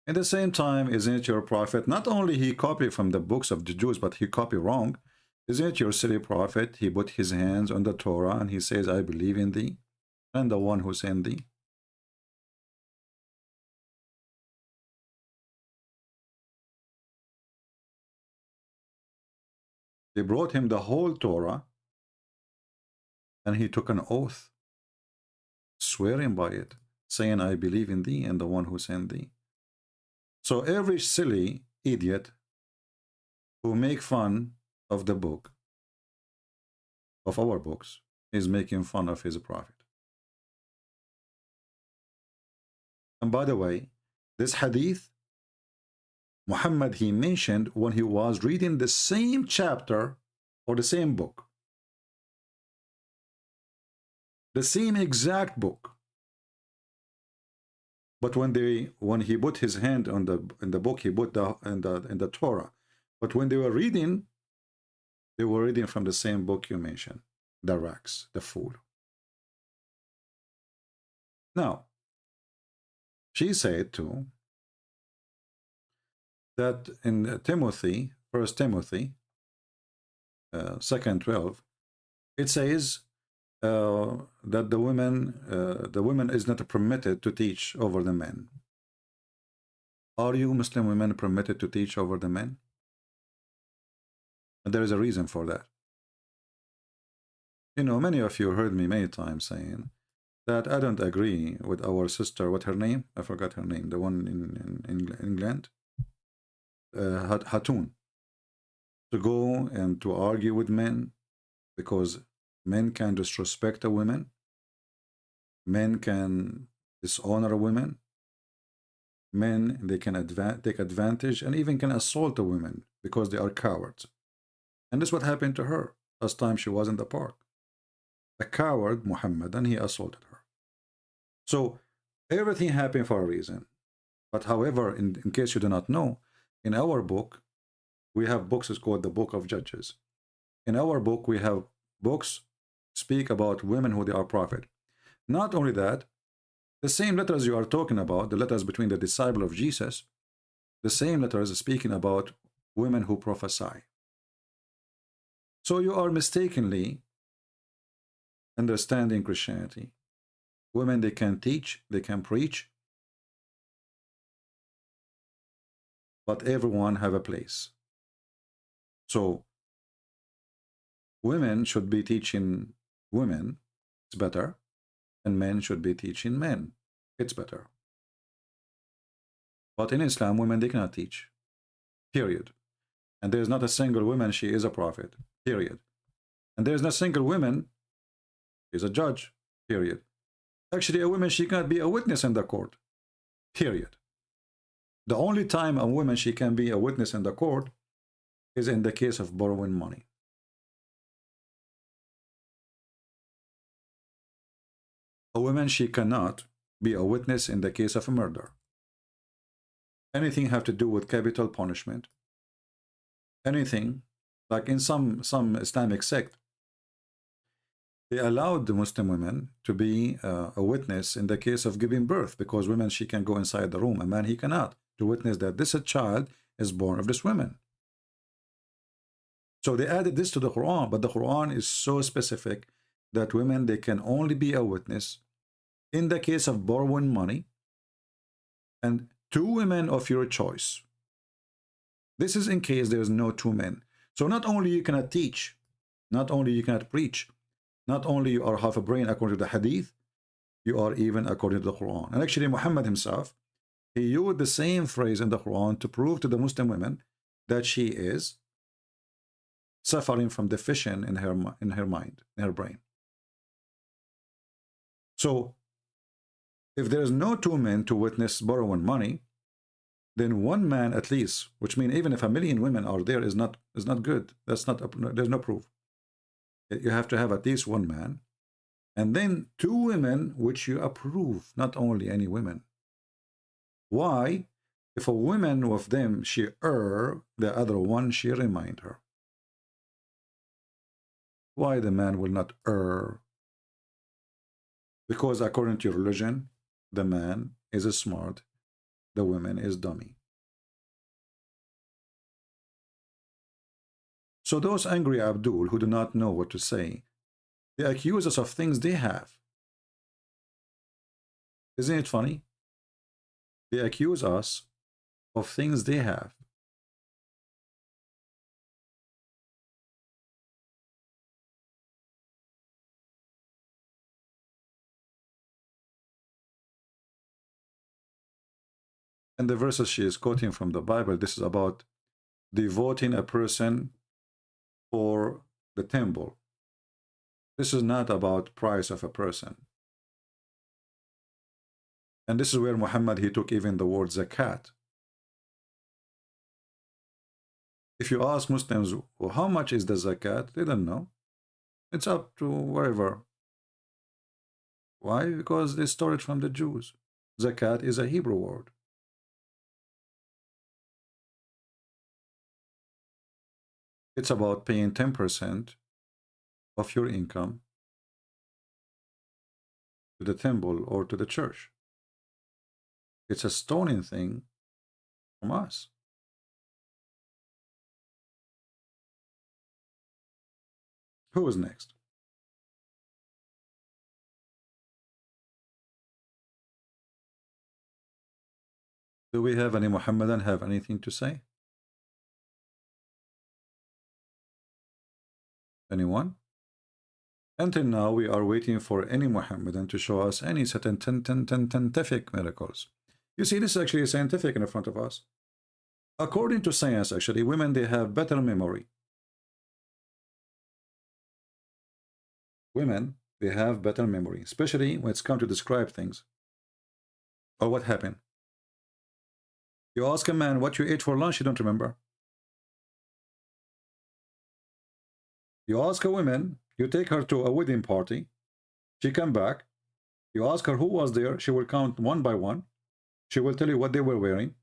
At the same time, isn't it your prophet? Not only he copied from the books of the Jews, but he copied wrong. Isn't it your silly prophet? He put his hands on the Torah and he says, I believe in thee and the one who sent thee. They brought him the whole Torah and he took an oath, swearing by it, saying, I believe in thee and the one who sent thee. So every silly idiot who make fun of the book, of our books, is making fun of his prophet. And by the way, this hadith, Muhammad, he mentioned when he was reading the same chapter or the same book. The same exact book. But when he put his hand on in the book, he put in the Torah. But when they were reading from the same book you mentioned, the Rax, the fool. Now, she said too that in Timothy, 1 Timothy, 2:12, it says that the women is not permitted to teach over the men. Are you Muslim women permitted to teach over the men? And there is a reason for that. You know, many of you heard me many times saying that I don't agree with our sister, what her name? I forgot her name, the one in England, Hatun, to go and to argue with men because men can disrespect a woman, men can dishonor a woman, men, they can take advantage and even can assault a woman because they are cowards. And this is what happened to her last time she was in the park. A coward, Muhammad, and he assaulted her. So everything happened for a reason. But however, in case you do not know, in our book, we have books, it's called the Book of Judges. In our book, we have books speak about women who they are prophet. Not only that, the same letters you are talking about, the letters between the disciple of Jesus, the same letters are speaking about women who prophesy. So you are mistakenly understanding Christianity. Women, they can teach, they can preach, but everyone have a place. So women should be teaching women, it's better, and men should be teaching men, it's better. But in Islam, women, they cannot teach, period. And there is not a single woman, she is a prophet, period. And there is not a single woman, she is a judge, period. Actually, a woman, she cannot be a witness in the court, period. The only time a woman, she can be a witness in the court is in the case of borrowing money. A woman, she cannot be a witness in the case of a murder. Anything have to do with capital punishment. Anything, like in some Islamic sect, they allowed the Muslim women to be a witness in the case of giving birth, because women, she can go inside the room. A man, he cannot, to witness that this child is born of this woman. So they added this to the Quran, but the Quran is so specific that women, they can only be a witness in the case of borrowing money and 2 women of your choice. This is in case there is no 2 men. So not only you cannot teach, not only you cannot preach, not only you are half a brain according to the hadith, you are even according to the Quran. And actually Muhammad himself, he used the same phrase in the Quran to prove to the Muslim women that she is suffering from deficient in her mind, in her brain. So if there is no 2 men to witness borrowing money, then 1 man at least, which means even if 1,000,000 women are there, is not good. That's not, there's no proof. You have to have at least 1 man, and then 2 women which you approve, not only any women. Why? If a woman with them she err, the other one she remind her. Why the man will not err? Because according to your religion, the man is smart, the woman is dummy. So those angry Abdul who do not know what to say, they accuse us of things they have. Isn't it funny? They accuse us of things they have. And the verses she is quoting from the Bible, this is about devoting a person for the temple. This is not about price of a person. And this is where Muhammad, he took even the word zakat. If you ask Muslims, well, how much is the zakat? They don't know. It's up to wherever. Why? Because they stole it from the Jews. Zakat is a Hebrew word. It's about paying 10% of your income to the temple or to the church. It's a stoning thing from us. Who is next? Do we have any Muhammadan have anything to say? Anyone? Until now, we are waiting for any Muhammadan to show us any scientific miracles. You see, this is actually scientific in front of us. According to science, actually, women, they have better memory. Women, they have better memory, especially when it's come to describe things. Or what happened. You ask a man what you ate for lunch, you don't remember. You ask a woman, you take her to a wedding party, she come back, you ask her who was there, she will count 1 by 1, she will tell you what they were wearing,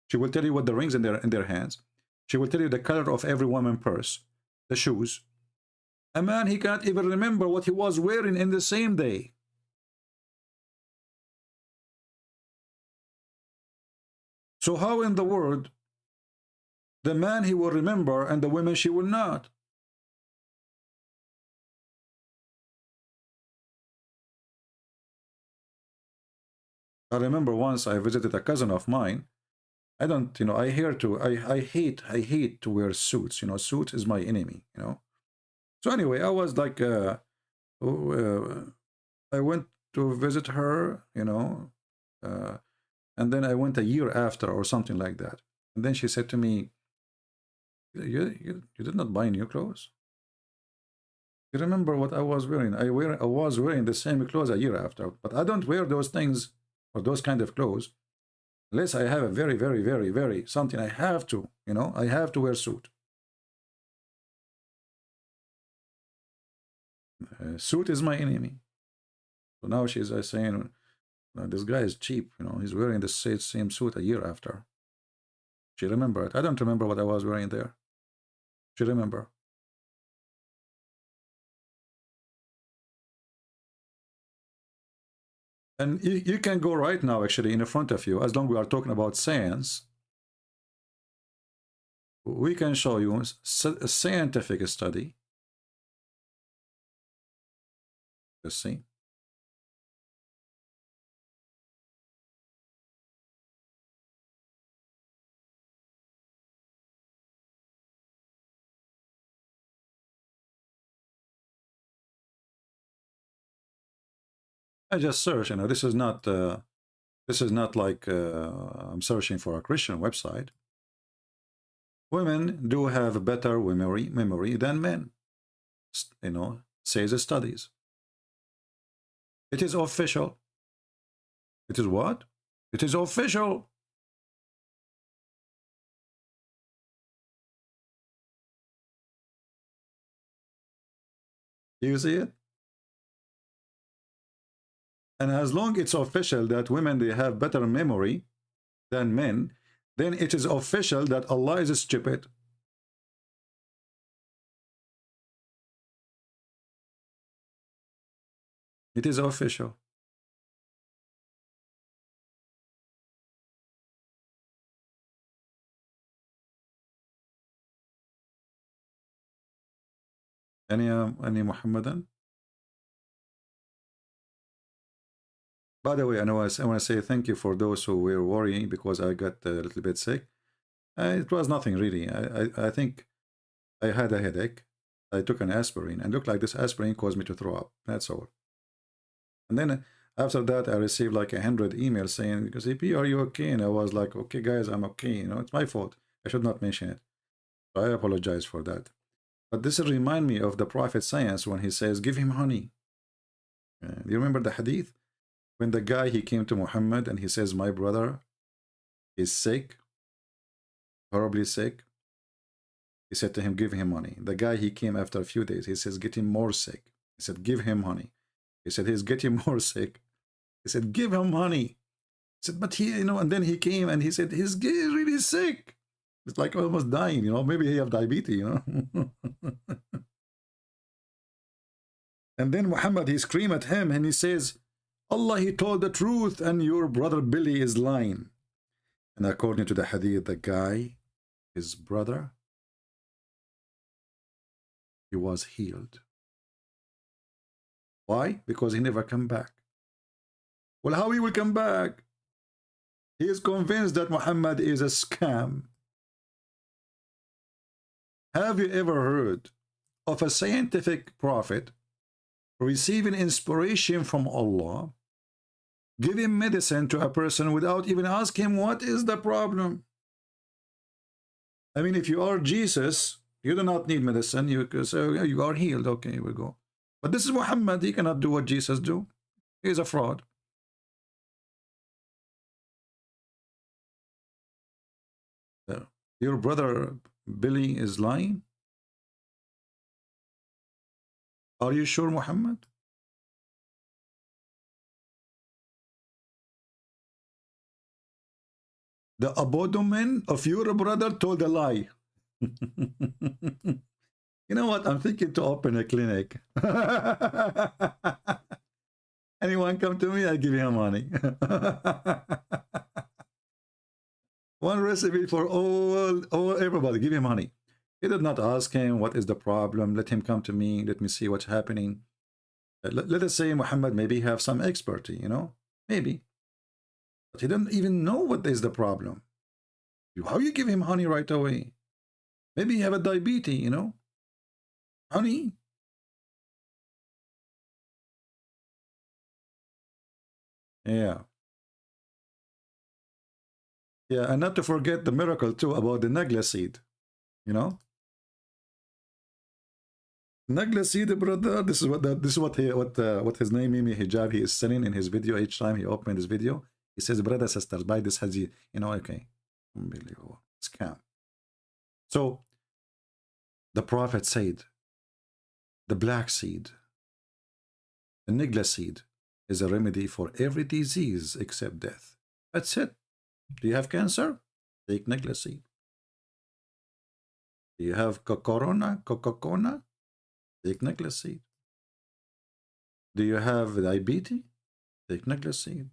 she will tell you what the rings in their hands, she will tell you the color of every woman's purse, the shoes. A man, he can't even remember what he was wearing in the same day. So how in the world the man he will remember and the woman she will not? I remember once I visited a cousin of mine. I don't, I hate to wear suits. Suit is my enemy, So anyway, I was like, I went to visit her, and then I went a year after or something like that. And then she said to me, you did not buy new clothes? You remember what I was wearing? I was wearing the same clothes a year after, but I don't wear those things or those kind of clothes unless I have a very, very, very, very something I have to, I have to wear suit. Suit is my enemy. So now she's saying, this guy is cheap, he's wearing the same suit a year after. She remembered. I don't remember what I was wearing there. She remember. And you can go right now, actually, in front of you, as long as we are talking about science, we can show you a scientific study. Let's see. I just search. You know, this is not like I'm searching for a Christian website. Women do have better memory than men. You know, says the studies. It is official. It is what? It is official. Do you see it? And as long it's official that women, they have better memory than men, then it is official that Allah is stupid. It is official. Any Muhammadan? By the way, I want to say thank you for those who were worrying because I got a little bit sick. It was nothing really. I think I had a headache. I took an aspirin and looked like this aspirin caused me to throw up. That's all. And then after that, I received like 100 emails saying, "CP, are you okay?" And I was like, "Okay, guys, I'm okay. You know, it's my fault. I should not mention it. So I apologize for that." But this remind me of the Prophet science when he says, "Give him honey." Do you remember the hadith? When the guy, he came to Muhammad and he says, "My brother is sick, horribly sick." He said to him, "Give him money." The guy, he came after a few days. He says, "Get him more sick." He said, "Give him honey." He said, "He's getting more sick." He said, "Give him honey." He said, "But he, you know," and then he came and he said, "He's really sick. It's like almost dying, you know, maybe he have diabetes, you know." And then Muhammad, he screamed at him and he says, "Allah, he told the truth and your brother Billy is lying." And according to the hadith, the guy, his brother, he was healed. Why? Because he never come back. Well, how he will come back? He is convinced that Muhammad is a scam. Have you ever heard of a scientific prophet receiving inspiration from Allah, giving medicine to a person without even asking him what is the problem? I mean, if you are Jesus, you do not need medicine. You can say, you are healed. Okay, we go. But this is Muhammad. He cannot do what Jesus do. He is a fraud. Your brother Billy is lying? Are you sure, Muhammad? The abdomen of your brother told a lie. You know what? I'm thinking to open a clinic. Anyone come to me, I give him money. One recipe for all everybody. Give him money. He did not ask him what is the problem. Let him come to me. Let me see what's happening. Let us say Muhammad maybe have some expertise, you know, maybe, but he doesn't even know what is the problem. How you give him honey right away? Maybe you have a diabetes, you know, honey. Yeah. Yeah, and not to forget the miracle too about the nagla seed, you know. Nagla seed, brother. This is what his name Mimi Hijab he is selling in his video. Each time he opens his video, he says, "Brother, sisters, buy this haji." You know, okay, unbelievable scam. So the Prophet said, the black seed, the nigla seed, is a remedy for every disease except death. That's it. Do you have cancer? Take nigla seed. Do you have Coca-Cola? Take nigla seed. Do you have diabetes? Take nigla seed.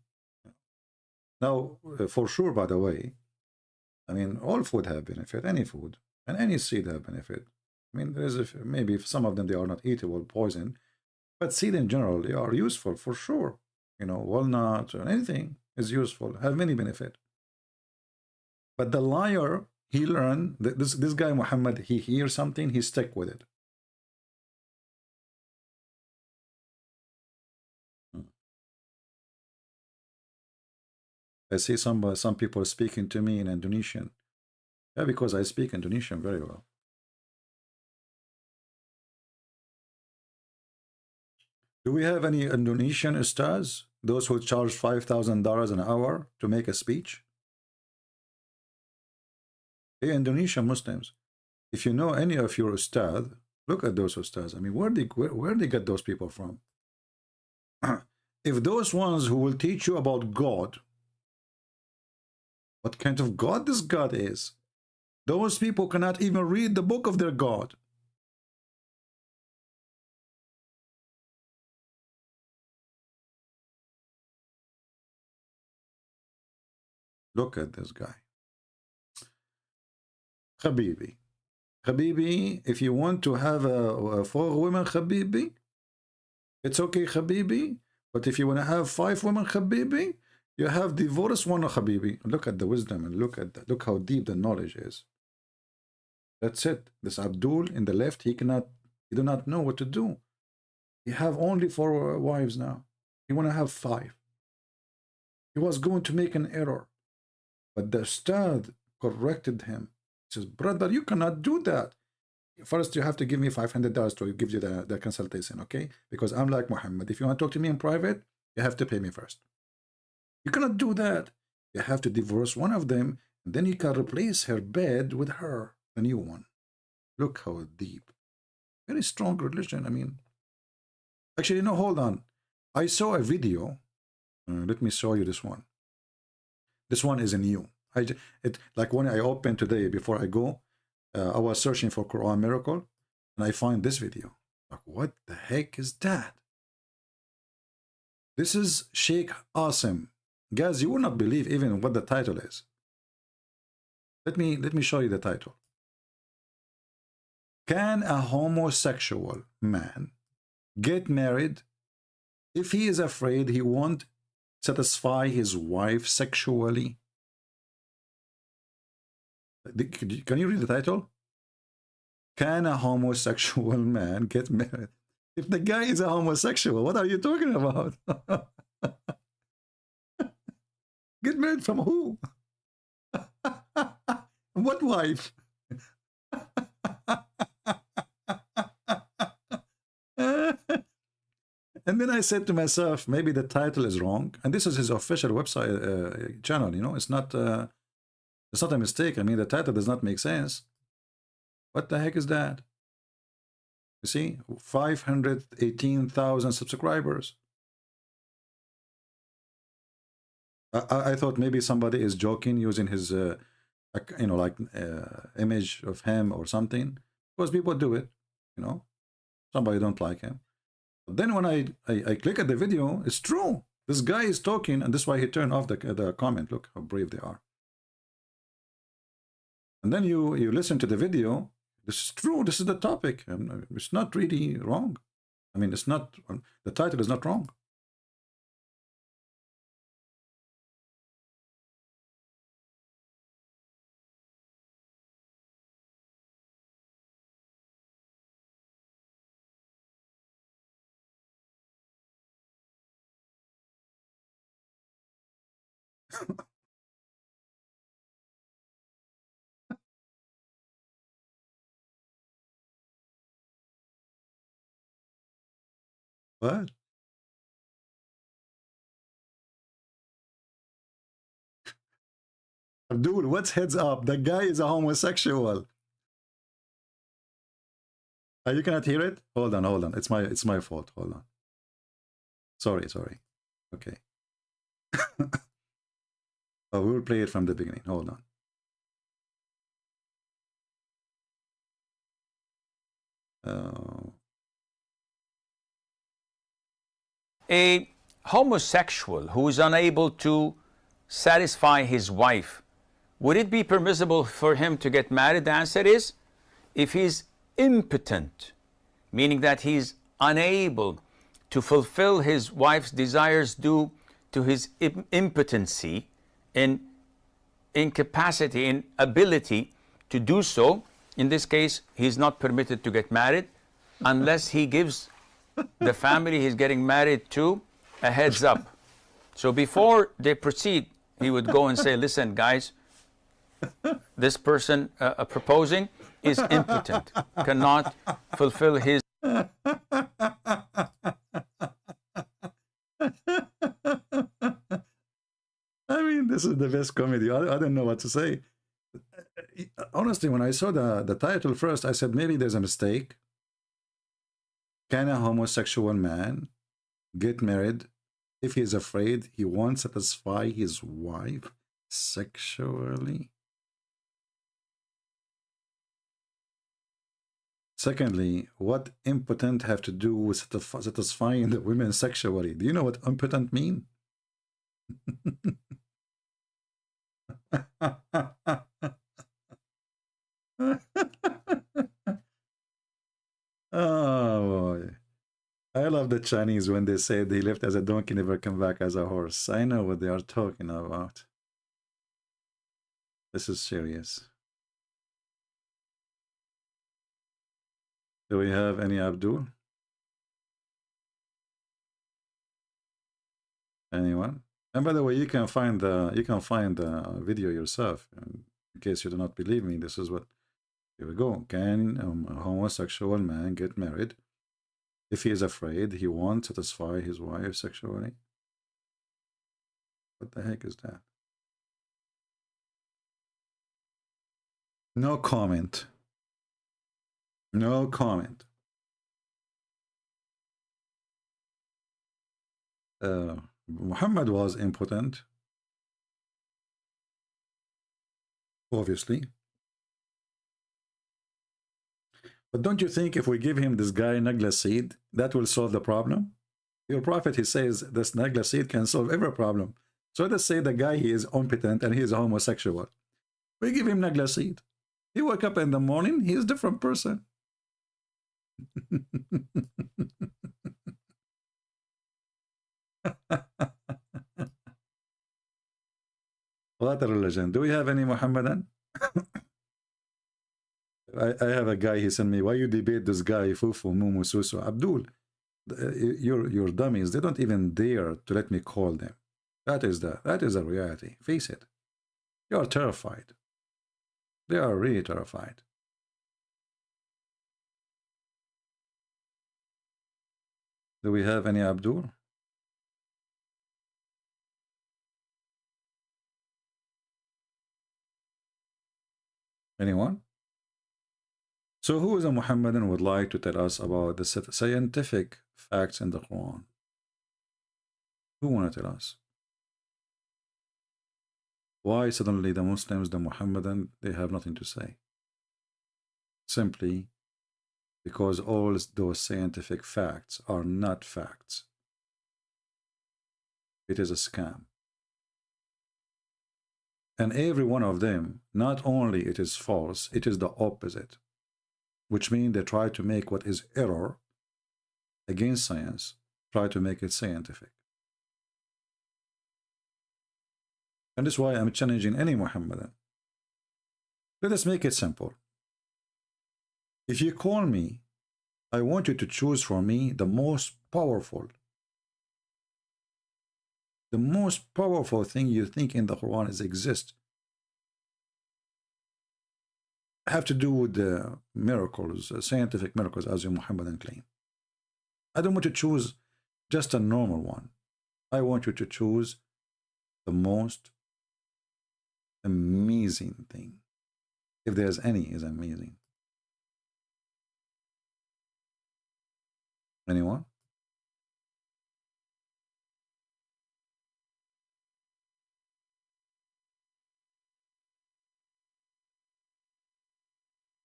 Now, for sure, by the way, I mean, all food have benefit, any food, and any seed have benefit. I mean, there is maybe some of them, they are not eatable, poison, but seed in general, they are useful for sure. You know, walnut or anything is useful, have many benefit. But the liar, he learned, this guy Muhammad, he hears something, he stick with it. I see some people speaking to me in Indonesian. Yeah, because I speak Indonesian very well. Do we have any Indonesian ustads? Those who charge $5,000 an hour to make a speech? Hey, Indonesian Muslims, if you know any of your ustad, look at those ustads. I mean, where they get those people from? If those ones who will teach you about God, what kind of God this God is, those people cannot even read the book of their God. Look at this guy. Habibi. Habibi, if you want to have 4 women, Habibi, it's okay, Habibi. But if you want to have 5 women, Habibi, you have divorced one, Habibi. Look at the wisdom and look at that. Look how deep the knowledge is. That's it. This Abdul in the left, he do not know what to do. He have only 4 wives now. He want to have 5. He was going to make an error, but the Ustad corrected him. He says, brother, you cannot do that. First, you have to give me $500 to give you the consultation, okay? Because I'm like Muhammad. If you want to talk to me in private, you have to pay me first. You cannot do that. You have to divorce one of them, and then you can replace her bed with her, the new one. Look how deep. Very strong religion. I mean, actually, no, hold on. I saw a video. Let me show you this one. This one is new. Like when I opened today before I go, I was searching for Quran miracle, and I find this video. Like, what the heck is that? This is Sheikh Asim. Guys, you will not believe even what the title is. Let me show you the title. Can a homosexual man get married if he is afraid he won't satisfy his wife sexually? Can you read the title? Can a homosexual man get married? If the guy is a homosexual, what are you talking about? Get married from who? What wife? And then I said to myself, maybe the title is wrong. And this is his official website channel, you know, it's not a mistake. I mean, the title does not make sense. What the heck is that? You see, 518,000 subscribers. I thought maybe somebody is joking using his, you know, like image of him or something. Because people do it, you know. Somebody don't like him. But then when I click at the video, it's true. This guy is talking, and that's why he turned off the comment. Look how brave they are. And then you listen to the video. This is true. This is the topic. It's not really wrong. I mean, it's not. The title is not wrong. What? Dude, what's heads up? The guy is a homosexual. You cannot hear it? Hold on. It's my fault. Hold on. Sorry. Okay. Oh, we will play it from the beginning. Hold on. A homosexual who is unable to satisfy his wife, would it be permissible for him to get married? The answer is, if he's impotent, meaning that he's unable to fulfill his wife's desires due to his impotency, in incapacity, inability to do so, in this case, he's not permitted to get married unless he gives the family he's getting married to a heads up. So before they proceed he would go and say, listen, guys, this person proposing is impotent, cannot fulfill his. I mean, this is the best comedy. I don't know what to say. Honestly, when I saw the title first, I said maybe there's a mistake. Can a homosexual man get married if he's afraid he won't satisfy his wife sexually? Secondly, what impotent have to do with satisfying the women sexually? Do you know what impotent mean? Oh boy. I love the Chinese when they say they lived as a donkey, never come back as a horse. I know what they are talking about. This is serious. Do we have any Abdul? Anyone? And by the way, you can find the video yourself. In case you do not believe me, this is what. Here we go. Can a homosexual man get married if he is afraid he won't satisfy his wife sexually? What the heck is that? No comment. No comment. Muhammad was impotent, obviously. But don't you think if we give him this guy Nagla seed, that will solve the problem? Your prophet, he says this Nagla seed can solve every problem. So let's say the guy, he is impotent and he is homosexual. We give him Nagla seed. He woke up in the morning, he is a different person. What a religion. Do we have any Muhammadan? I have a guy, he sent me, why you debate this guy, Fufu, Mumu, Susu? Abdul, your dummies, they don't even dare to let me call them. That is a reality. Face it. You are terrified. They are really terrified. Do we have any Abdul? Anyone? So who is a Muhammadan would like to tell us about the scientific facts in the Quran? Who want to tell us? Why suddenly the Muslims, the Muhammadan, they have nothing to say? Simply because all those scientific facts are not facts. It is a scam. And every one of them, not only it is false, it is the opposite. Which means they try to make what is error against science, try to make it scientific. And that's why I'm challenging any Muhammadan. Let us make it simple. If you call me, I want you to choose for me the most powerful thing you think in the Quran is exist. Have to do with the miracles, scientific miracles, as your Muhammadan claim. I don't want to choose just a normal one. I want you to choose the most amazing thing. If there's any, is amazing. Anyone?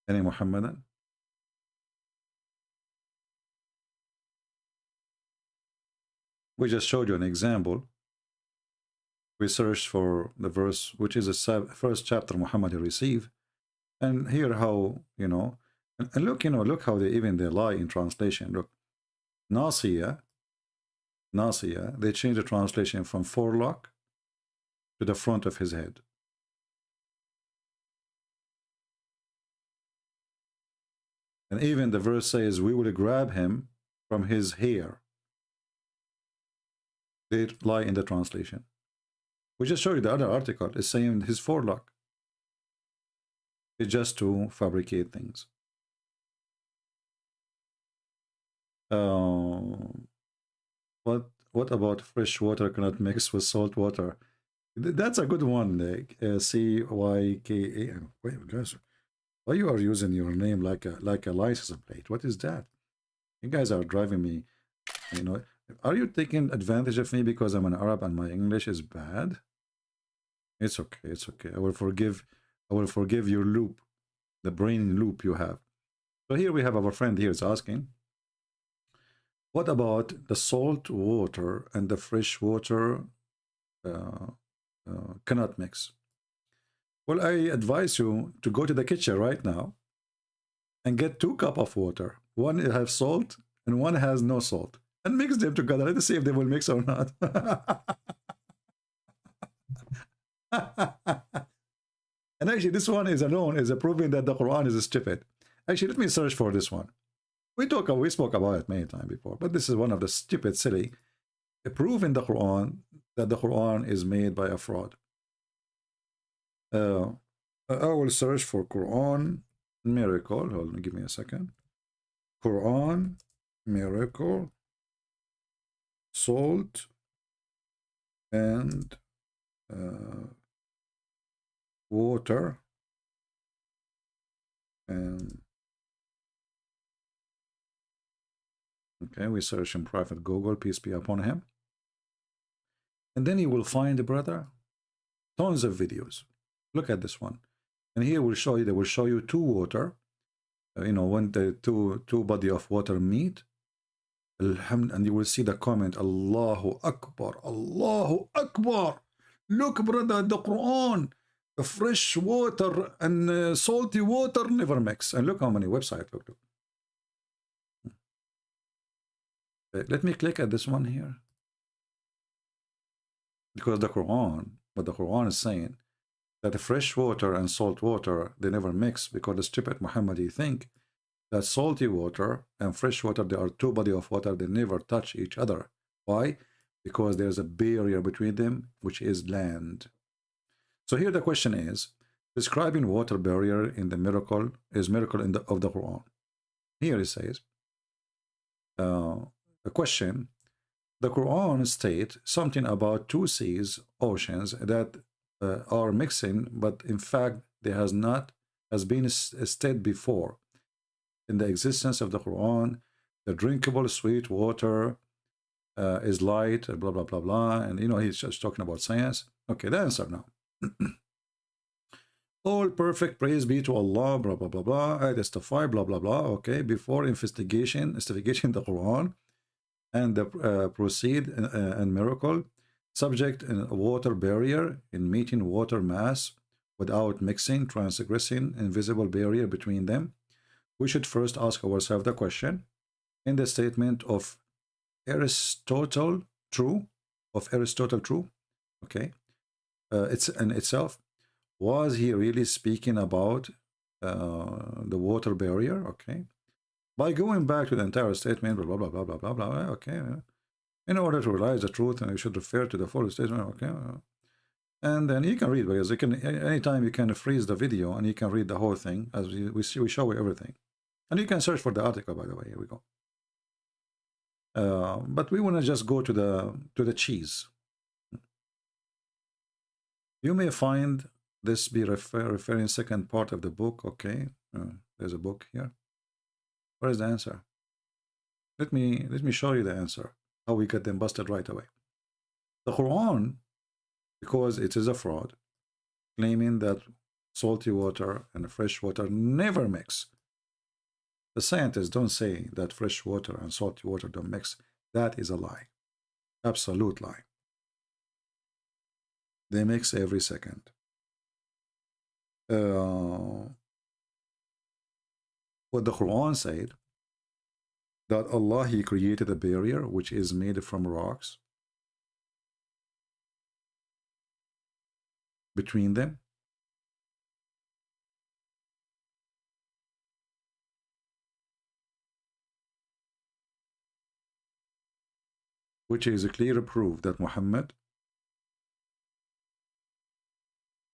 Any Muhammadan? We just showed you an example. We searched for the verse, which is the first chapter Muhammad received. And here how, and look, look how they lie in translation. Look, Nasiya, they changed the translation from forelock to the front of his head. And even the verse says, we will grab him from his hair. They lie in the translation. We just showed you the other article. It's saying his forelock. It's just to fabricate things. What about fresh water cannot mix with salt water? That's a good one. CYKA. Wait, guys, why you are using your name like a license plate? What is that? You guys are driving me. You know, are you taking advantage of me because I'm an Arab and my English is bad? It's okay. It's okay. I will forgive your loop, the brain loop you have. So here we have our friend here is asking, what about the salt water and the fresh water cannot mix? Well, I advise you to go to the kitchen right now and get 2 cups of water. One has salt and one has no salt. And mix them together. Let's see if they will mix or not. And actually, this one is alone is proving that the Quran is stupid. Actually, let me search for this one. We spoke about it many times before, but this is one of the stupid, silly proof in the Quran that the Quran is made by a fraud. I will search for Quran miracle. Hold on, give me a second. Quran miracle, salt, and water, and okay, we search in private Google, peace be upon him, and then you will find, brother, tons of videos. Look at this one, and here will show you. They will show you 2 water. You know, when the two body of water meet, and you will see the comment, Allahu Akbar, Allahu Akbar. Look, brother, the Quran, the fresh water and salty water never mix. And look how many websites. Look. Okay, let me click at this one here. Because the Quran, what the Quran is saying, that the fresh water and salt water, they never mix, because the stupid Muhammadi think that salty water and fresh water, they are 2 body of water, they never touch each other. Why? Because there's a barrier between them, which is land. So here the question is, describing water barrier in the miracle is miracle of the Quran. Here it says, a question, the Quran states something about 2 seas, oceans, that are mixing, but in fact there has been stated before in the existence of the Quran, the drinkable sweet water is light, blah, blah, blah, blah. And, you know, he's just talking about science. Okay, the answer now. All perfect praise be to Allah, blah, blah, blah, blah. I testify, blah, blah, blah. Okay, before investigation the Quran and the proceed and miracle, subject a water barrier in meeting water mass without mixing, transgressing invisible barrier between them. We should first ask ourselves the question, in the statement of Aristotle true, okay, it's in itself, was he really speaking about the water barrier? Okay, by going back to the entire statement, blah, blah, blah, blah, blah, blah, okay, in order to realize the truth, and you should refer to the full statement, okay, and then you can read, because you can, anytime you can freeze the video and you can read the whole thing, as we show you everything. And you can search for the article, by the way. Here we go. But we want to just go to the cheese. You may find this be referring second part of the book. Okay, there's a book here. What is the answer? Let me show you the answer. How we get them busted right away. The Quran, because it is a fraud, claiming that salty water and fresh water never mix. The scientists don't say that fresh water and salty water don't mix. That is a lie. Absolute lie. They mix every second. What the Quran said, that Allah, He created a barrier which is made from rocks between them. Which is a clear proof that Muhammad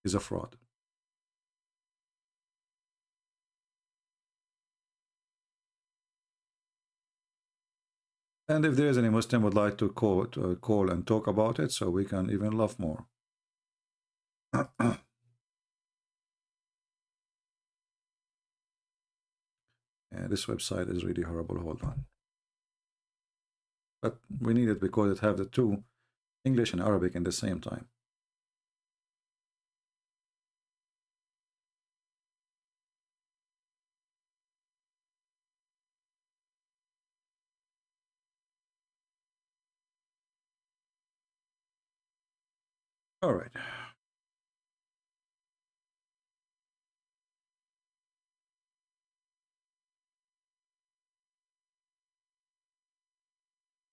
is a fraud. And if there is any Muslim would like to call and talk about it, so we can even laugh more. Yeah, this website is really horrible. Hold on. But we need it because it have the two, English and Arabic, in the same time. All right.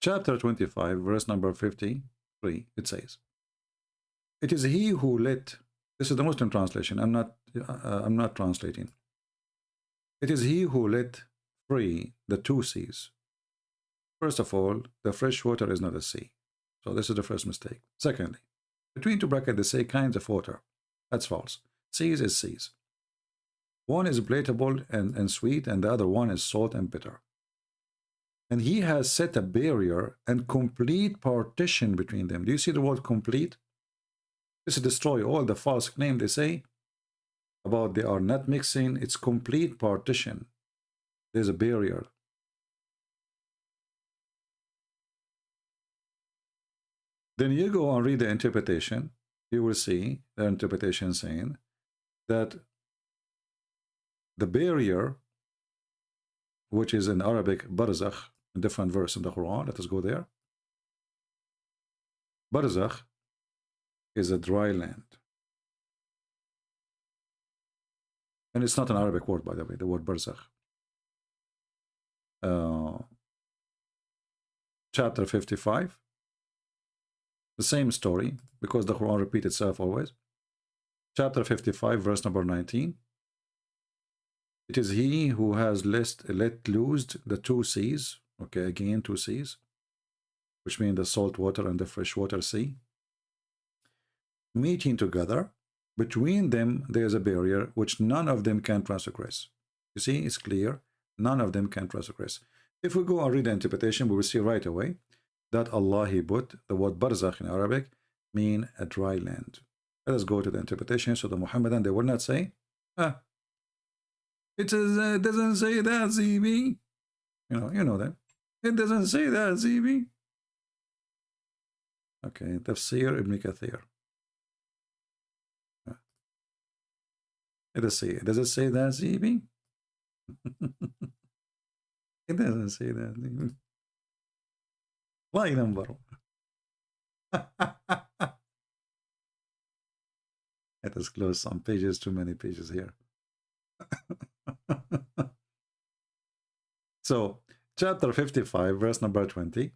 Chapter 25, verse number 53, it says, "It is he who let," this is the Muslim translation, I'm not translating. "It is he who let free the two seas." First of all, the fresh water is not a sea. So this is the first mistake. Secondly, between two brackets, they say kinds of water. That's false. Seas is seas. One is palatable and sweet, and the other one is salt and bitter. And he has set a barrier and complete partition between them. Do you see the word complete? This is destroy all the false claim they say about they are not mixing. It's complete partition. There's a barrier. Then you go and read the interpretation. You will see the interpretation saying that the barrier, which is in Arabic barzakh, a different verse in the Quran. Let us go there. Barzakh is a dry land. And it's not an Arabic word, by the way, the word barzakh. Chapter 55. The same story, because the Quran repeats itself always. Chapter 55, verse number 19. "It is he who has let loose the two seas." Okay, again, two seas, which mean the salt water and the freshwater sea, "meeting together. Between them there is a barrier which none of them can transgress." You see, it's clear. None of them can transgress. If we go and read the interpretation, we will see right away that Allah, He put the word barzakh in Arabic mean a dry land. Let us go to the interpretation. So the Muhammadan, they will not say, it doesn't say that, ZB. You know that. It doesn't say that, ZB. Okay, Tafsir Ibn Kathir. Does it say that, ZB? It doesn't say that, ZB. Why number? Let us close some pages, too many pages here. So, chapter 55, verse number 20.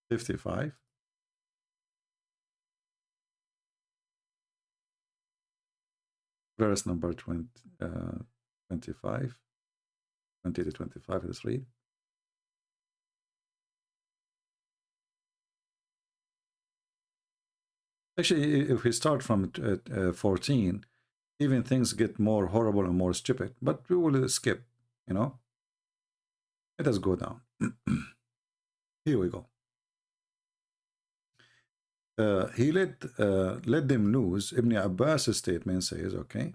55. Verse number 25. 20 to 25, let's read. Actually, if we start from 14, even things get more horrible and more stupid, but we will skip, Let us go down. Here we go. He let them loose. Ibn Abbas' statement says, okay.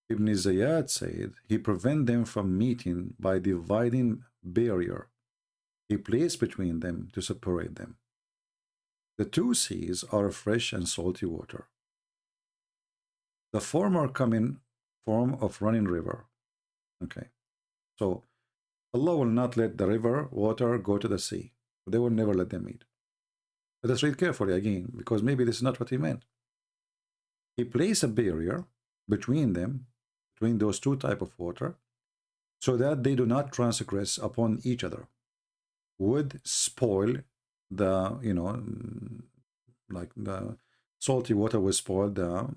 Ibn Ziyad said, he prevent them from meeting by dividing barrier. He placed between them to separate them. The two seas are fresh and salty water. The former come in form of running river. Okay. So Allah will not let the river water go to the sea. They will never let them meet. Let us read carefully again, because maybe this is not what he meant. He placed a barrier between them, between those two types of water, so that they do not transgress upon each other. Would spoil the, like the salty water will spoil the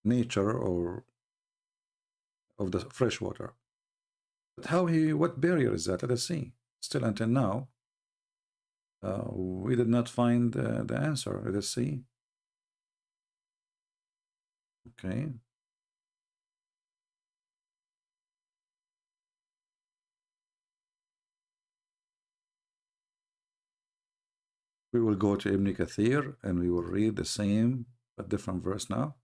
nature or of the fresh water. But what barrier is that? Let us see. Still until now, We did not find the answer. Let's see. Okay. We will go to Ibn Kathir and we will read the same but different verse now.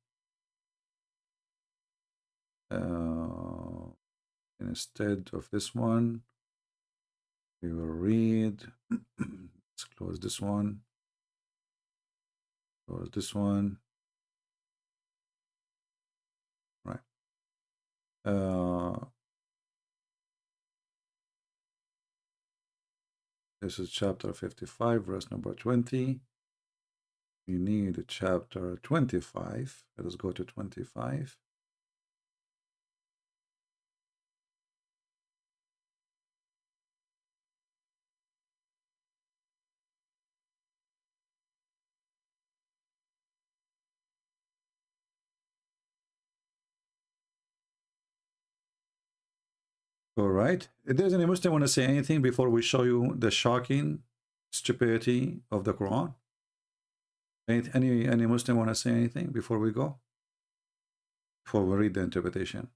Instead of this one, we will read. Let's close this one. Close this one. Right. This is chapter 55, verse number 20. We need chapter 25. Let us go to 25. All right. Does any Muslim want to say anything before we show you the shocking stupidity of the Quran? Any Muslim want to say anything before we go? Before we read the interpretation.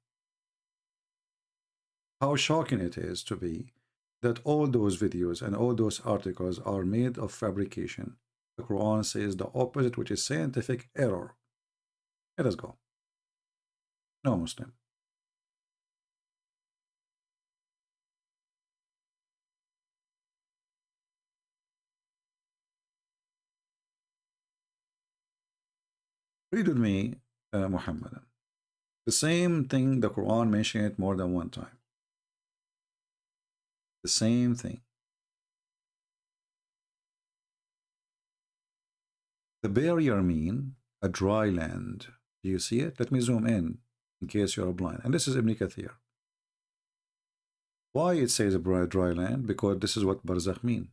How shocking it is to be that all those videos and all those articles are made of fabrication. The Quran says the opposite, which is scientific error. Let us go. No Muslim. Read with me, Muhammadan. The same thing the Quran mentioned it more than one time. The same thing. The barrier mean a dry land. Do you see it? Let me zoom in case you're blind. And this is Ibn Kathir. Why it says a dry land? Because this is what barzakh mean.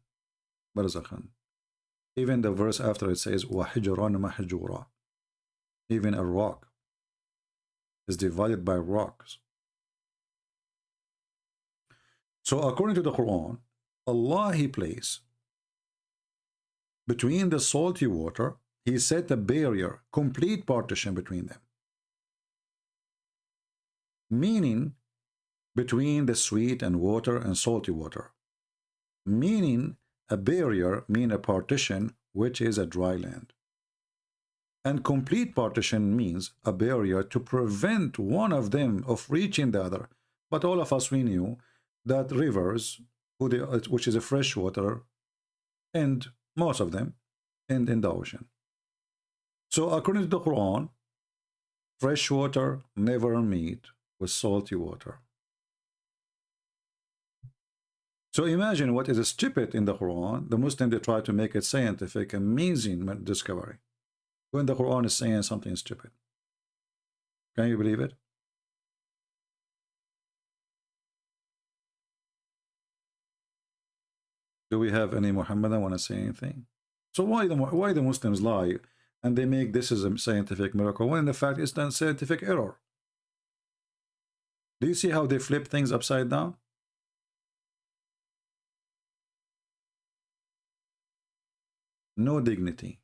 Barzakhan. Even the verse after it says وَحِجْرًا مَحْجُورًا. Even a rock is divided by rocks. So according to the Quran, Allah He placed between the salty water, He set a barrier, complete partition between them. Meaning between the sweet and water and salty water. Meaning a barrier mean a partition which is a dry land. And complete partition means a barrier to prevent one of them of reaching the other. But all of us, we knew that rivers, which is a fresh water, and most of them end in the ocean. So according to the Quran, fresh water never meet with salty water. So imagine what is stupid in the Quran. The Muslims, they try to make it scientific, amazing discovery, when the Quran is saying something stupid. Can you believe it? Do we have any Muhammadan want to say anything? So why the Muslims lie and they make this as a scientific miracle when in fact it's a scientific error? Do you see how they flip things upside down? No dignity.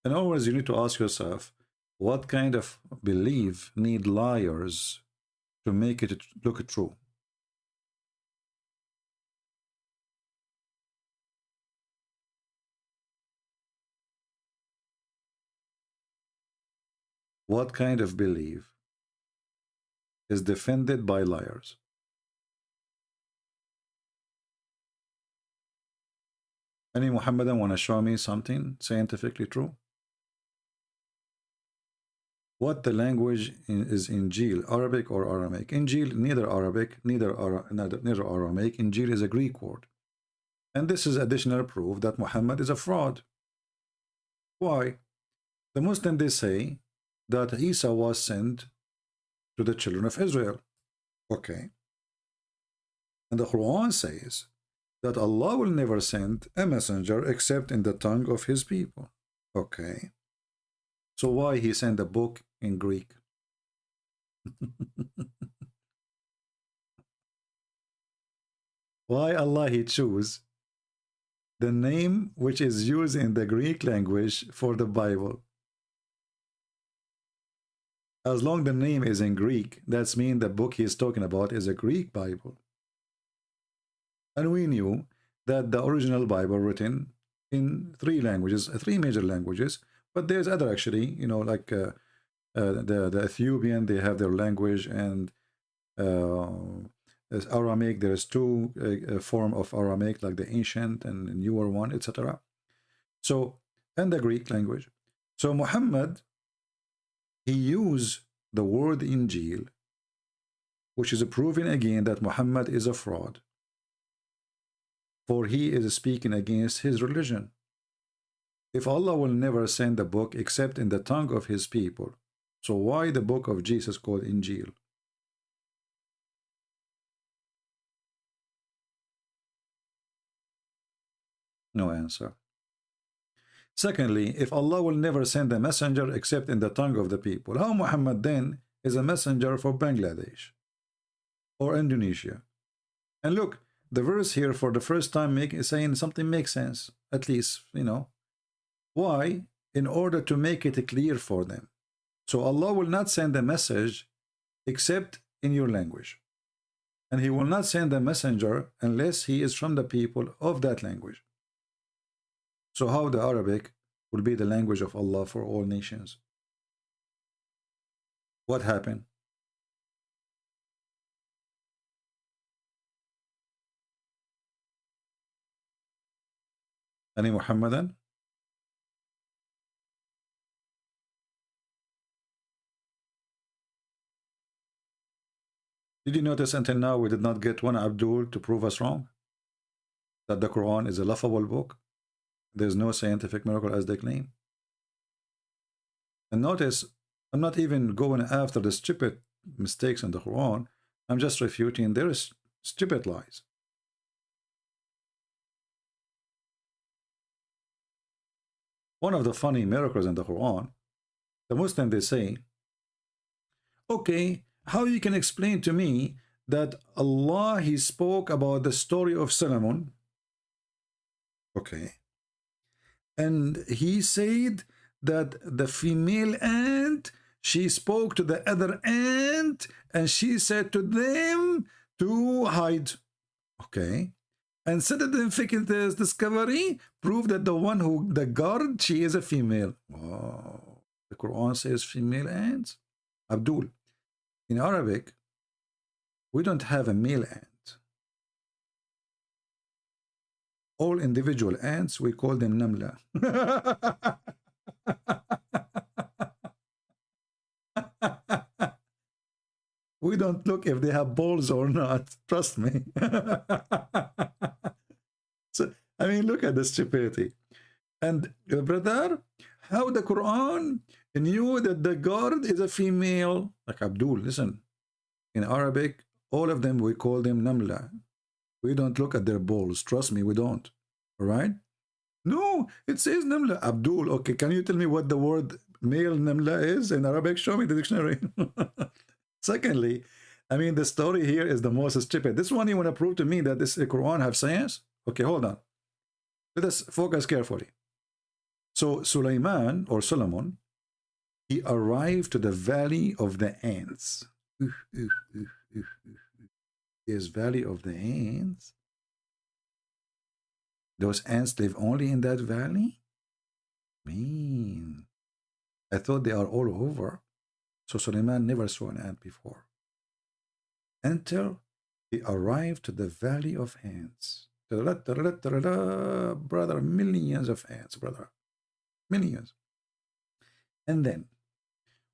And always you need to ask yourself, what kind of belief need liars to make it look true? What kind of belief is defended by liars? Any Muhammadan want to show me something scientifically true? What the language is Injil, Arabic or Aramaic? Injil, neither Arabic, neither Aramaic. Injil is a Greek word. And this is additional proof that Muhammad is a fraud. Why? The Muslims, they say that Isa was sent to the children of Israel. Okay. And the Quran says that Allah will never send a messenger except in the tongue of his people. Okay. So why he sent a book in Greek? why Allah he choose the name which is used in the Greek language for the Bible. As long the name is in Greek, that's mean the book he's talking about is a Greek Bible. And we knew that the original Bible written in three languages, three major languages, but there's other actually, you know, like the Ethiopian, they have their language, and there's Aramaic, there's two form of Aramaic, like the ancient and the newer one, etc. So, and the Greek language. So Muhammad, he used the word Injil, which is proving again that Muhammad is a fraud, for he is speaking against his religion. If Allah will never send a book except in the tongue of his people, so why the book of Jesus called Injil? No answer. Secondly, if Allah will never send a messenger except in the tongue of the people, how Muhammad then is a messenger for Bangladesh or Indonesia? And look, the verse here for the first time saying something makes sense, at least, you know. Why? In order to make it clear for them. So Allah will not send a message except in your language. And he will not send a messenger unless he is from the people of that language. So how the Arabic will be the language of Allah for all nations? What happened? Any Muhammadan? Did you notice until now we did not get one Abdul to prove us wrong? That the Quran is a laughable book? There's no scientific miracle as they claim. And notice, I'm not even going after the stupid mistakes in the Quran. I'm just refuting their stupid lies. One of the funny miracles in the Quran, the Muslim, they say, okay, how you can explain to me that Allah, he spoke about the story of Solomon, okay, and he said that the female ant, she spoke to the other ant, and she said to them to hide, okay, and scientific discovery proved that the one who the guard, she is a female. Wow. The Quran says female ants. Abdul, in Arabic, we don't have a male ant. All individual ants, we call them namla. We don't look if they have balls or not. Trust me. So, I mean, look at the stupidity. And brother, how the Quran knew that the guard is a female? Like Abdul, listen. In Arabic, all of them, we call them namla. We don't look at their balls. Trust me, we don't. All right? No, it says namla. Abdul, okay, can you tell me what the word male namla is in Arabic? Show me the dictionary. Secondly, I mean, the story here is the most stupid. This one you want to prove to me that this Quran have science? Okay, hold on. Let us focus carefully. So Sulaiman or Solomon, he arrived to the valley of the ants. There's valley of the ants. Those ants live only in that valley? Man, I thought they are all over. So Sulaiman never saw an ant before. Until he arrived to the valley of ants. Brother, millions of ants, brother. Millions. And then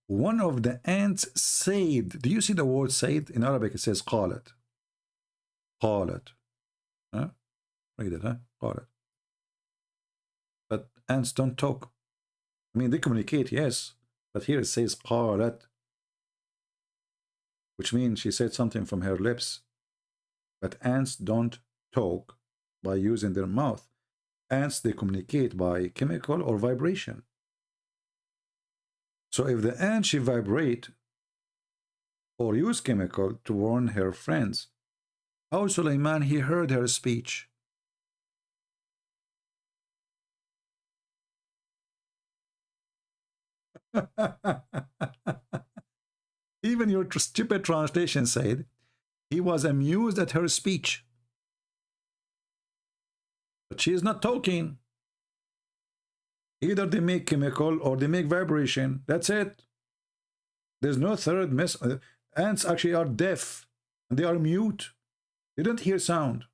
one of the ants said, do you see the word said? In Arabic it says قالت. قالت. Huh? Read it, huh? قالت. But ants don't talk. I mean, they communicate, yes. But here it says قالت, which means she said something from her lips. But ants don't talk by using their mouth. Ants, they communicate by chemical or vibration. So if the ant, she vibrate or use chemical to warn her friends, how Suleiman, he heard her speech. Even your stupid translation said, he was amused at her speech. But she is not talking. Either they make chemical or they make vibration. That's it. There's no third mess. Ants actually are deaf. And they are mute. They don't hear sound.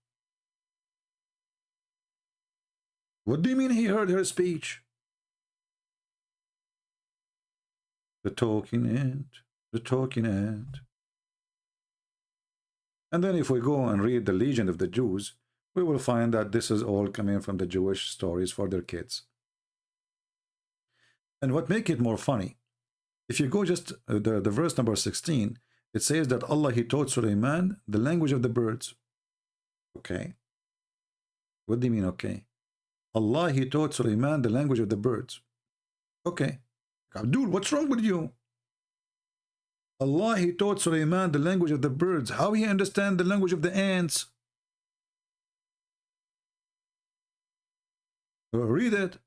What do you mean he heard her speech? The talking ant. The talking ant. And then if we go and read the legend of the Jews, we will find that this is all coming from the Jewish stories for their kids. And what makes it more funny, if you go just the verse number 16, it says that Allah, he taught Suleiman the language of the birds. Okay. What do you mean, okay? Allah, he taught Suleiman the language of the birds. Okay. Abdul, what's wrong with you? Allah, he taught Suleiman the language of the birds. How he understand the language of the ants? Read it.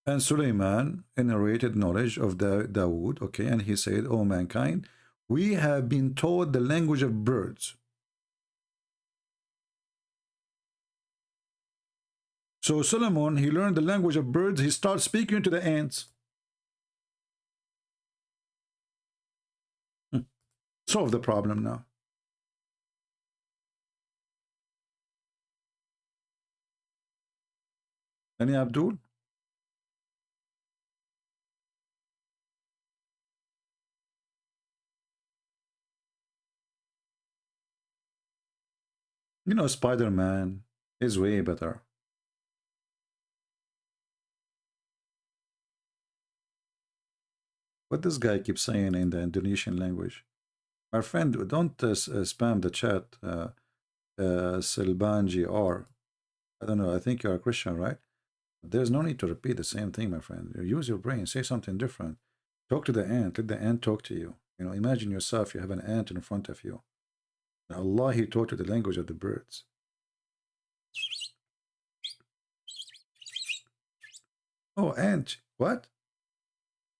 And Suleiman narrated knowledge of Dawood, okay, and he said, "O mankind, we have been taught the language of birds." So Solomon, he learned the language of birds. He starts speaking to the ants. Solve the problem now. Any Abdul? You know, Spider-Man is way better. What this guy keeps saying in the Indonesian language. My friend, don't spam the chat, Silbanji, or I don't know, I think you're a Christian, right? There's no need to repeat the same thing, my friend. Use your brain, say something different. Talk to the ant, let the ant talk to you. You know, imagine yourself, you have an ant in front of you. Allah, he taught you the language of the birds. Oh, ant, what?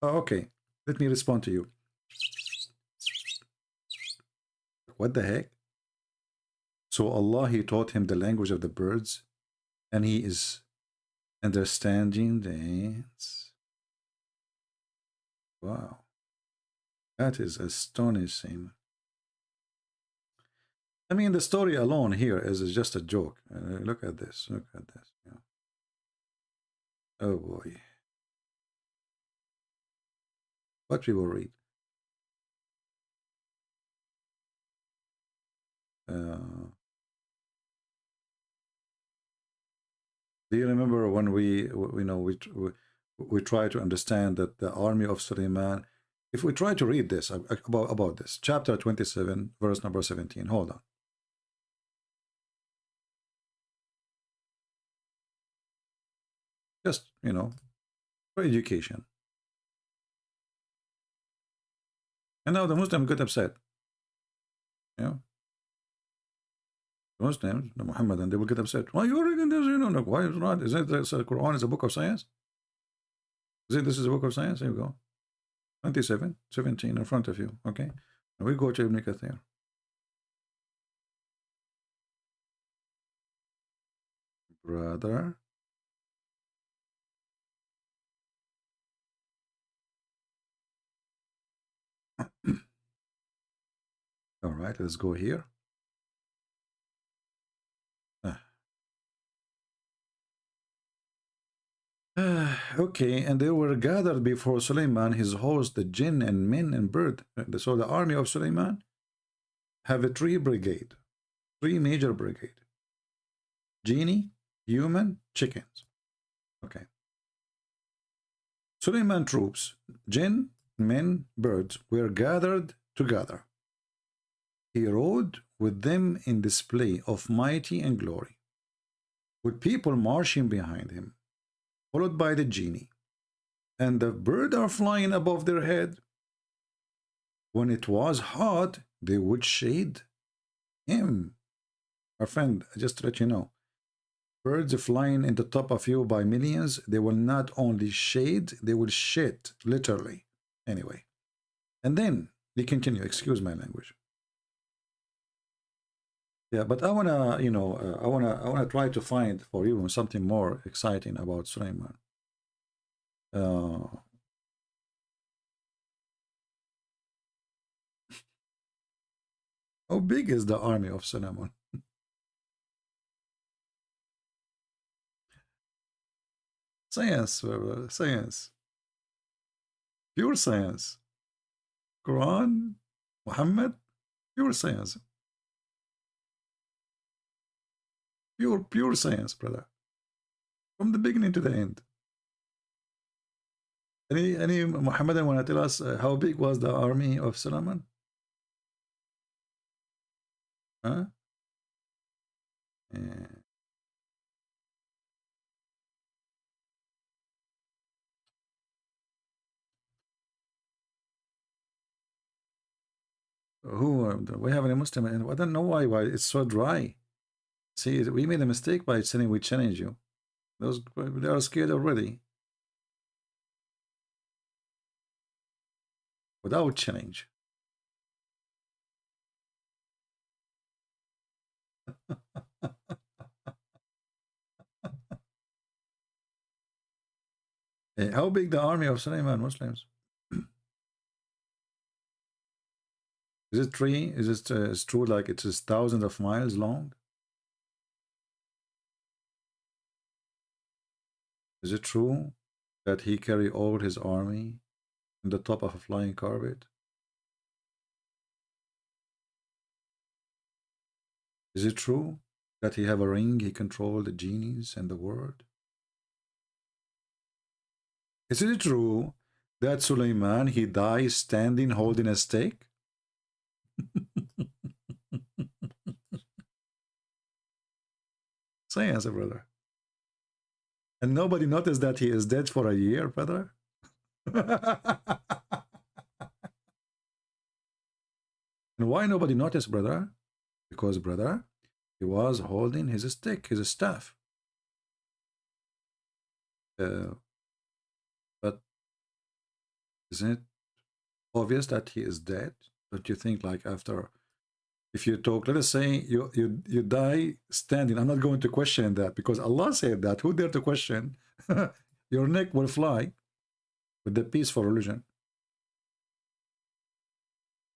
Oh, okay, let me respond to you. What the heck? So Allah, he taught him the language of the birds, and he is understanding the ants. Wow. That is astonishing. I mean, the story alone here is just a joke. Look at this. Look at this. Yeah. Oh boy. What we will read. Do you remember when we try to understand that the army of Suleiman? If we try to read this about this, chapter 27, verse number 17. Hold on. Just, you know, for education. And now the Muslim got upset. Yeah. The Muslims, the Muhammadan, they will get upset. Why are you reading this? You know, like, why is it not? Is it the Quran is a book of science? Is it this is a book of science? Here you go. 27, 17 in front of you. Okay. And we go to Ibn Kathir. Brother. All right, let's go here. Okay, and they were gathered before Suleiman, his host, the jinn and men and bird. So the army of Suleiman have a three major brigade. Genie, human, chickens. Okay. Suleiman troops, jinn, men, birds, were gathered together. He rode with them in display of mighty and glory, with people marching behind him, followed by the genie, and the birds are flying above their head. When it was hot, they would shade, Him, our friend, just to let you know, birds flying in the top of you by millions, they will not only shade, they will shit, literally. Anyway. And then they continue, excuse my language. Yeah, but I wanna, you know, I wanna try to find for you something more exciting about Sulaiman. How big is the army of Sulaiman? Science, science, pure science. Quran, Muhammad, pure science. Pure science, brother. From the beginning to the end. Any Muhammadan want to tell us how big was the army of Sulaiman? Huh? Yeah. We have any Muslim, and I don't know why it's so dry. See, we made a mistake by saying we challenge you. They are scared already. Without challenge. How big the army of Sulaiman Muslims? Is it true? Is it it's true like it is thousands of miles long? Is it true that he carry all his army on the top of a flying carpet? Is it true that he have a ring, he control the genies and the world? Is it true that Sulaiman, he dies standing holding a stake? Say answer, brother. And nobody noticed that he is dead for a year, brother? And why nobody noticed, brother? Because, brother, he was holding his stick, his staff. But isn't it obvious that he is dead? Don't you think, like, after, if you talk, let us say you die standing. I'm not going to question that because Allah said that. Who dare to question? Your neck will fly with the peaceful religion.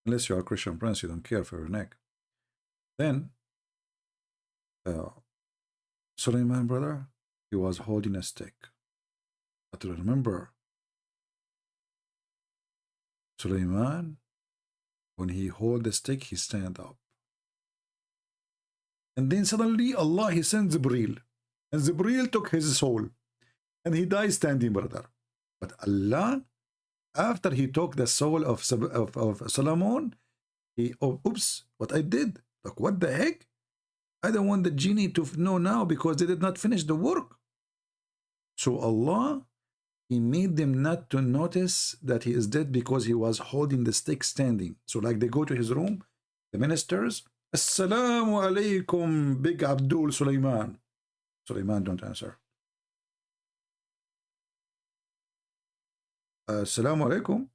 Unless you are a Christian prince, you don't care for your neck. Then, Sulaiman, brother, he was holding a stick. But remember, Sulaiman, when he hold the stick, he stand up. And then suddenly Allah, he sends Jibreel. And Jibreel took his soul. And he died standing, brother. But Allah, after he took the soul of Solomon, he, oh, oops, what I did. Like, what the heck? I don't want the genie to know now because they did not finish the work. So Allah, he made them not to notice that he is dead because he was holding the stick standing. So like they go to his room, the ministers, Assalamu alaikum, Big Abdul Sulaiman. Sulaiman don't answer. Assalamu alaikum.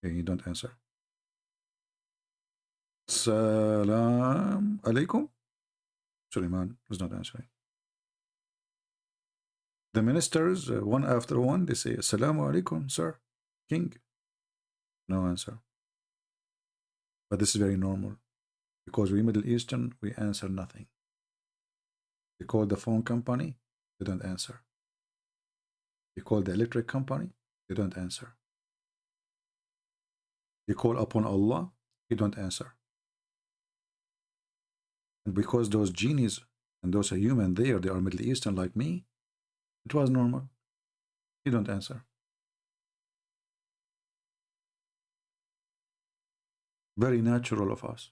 He don't answer. Salam alaikum. Sulaiman is not answering. The ministers, one after one, they say, Assalamu alaikum, sir, king. No answer. But this is very normal. Because we Middle Eastern, we answer nothing. You call the phone company, they don't answer. You call the electric company, they don't answer. You call upon Allah, he don't answer. And because those genies and those are human there, they are Middle Eastern like me, it was normal. He don't answer. Very natural of us.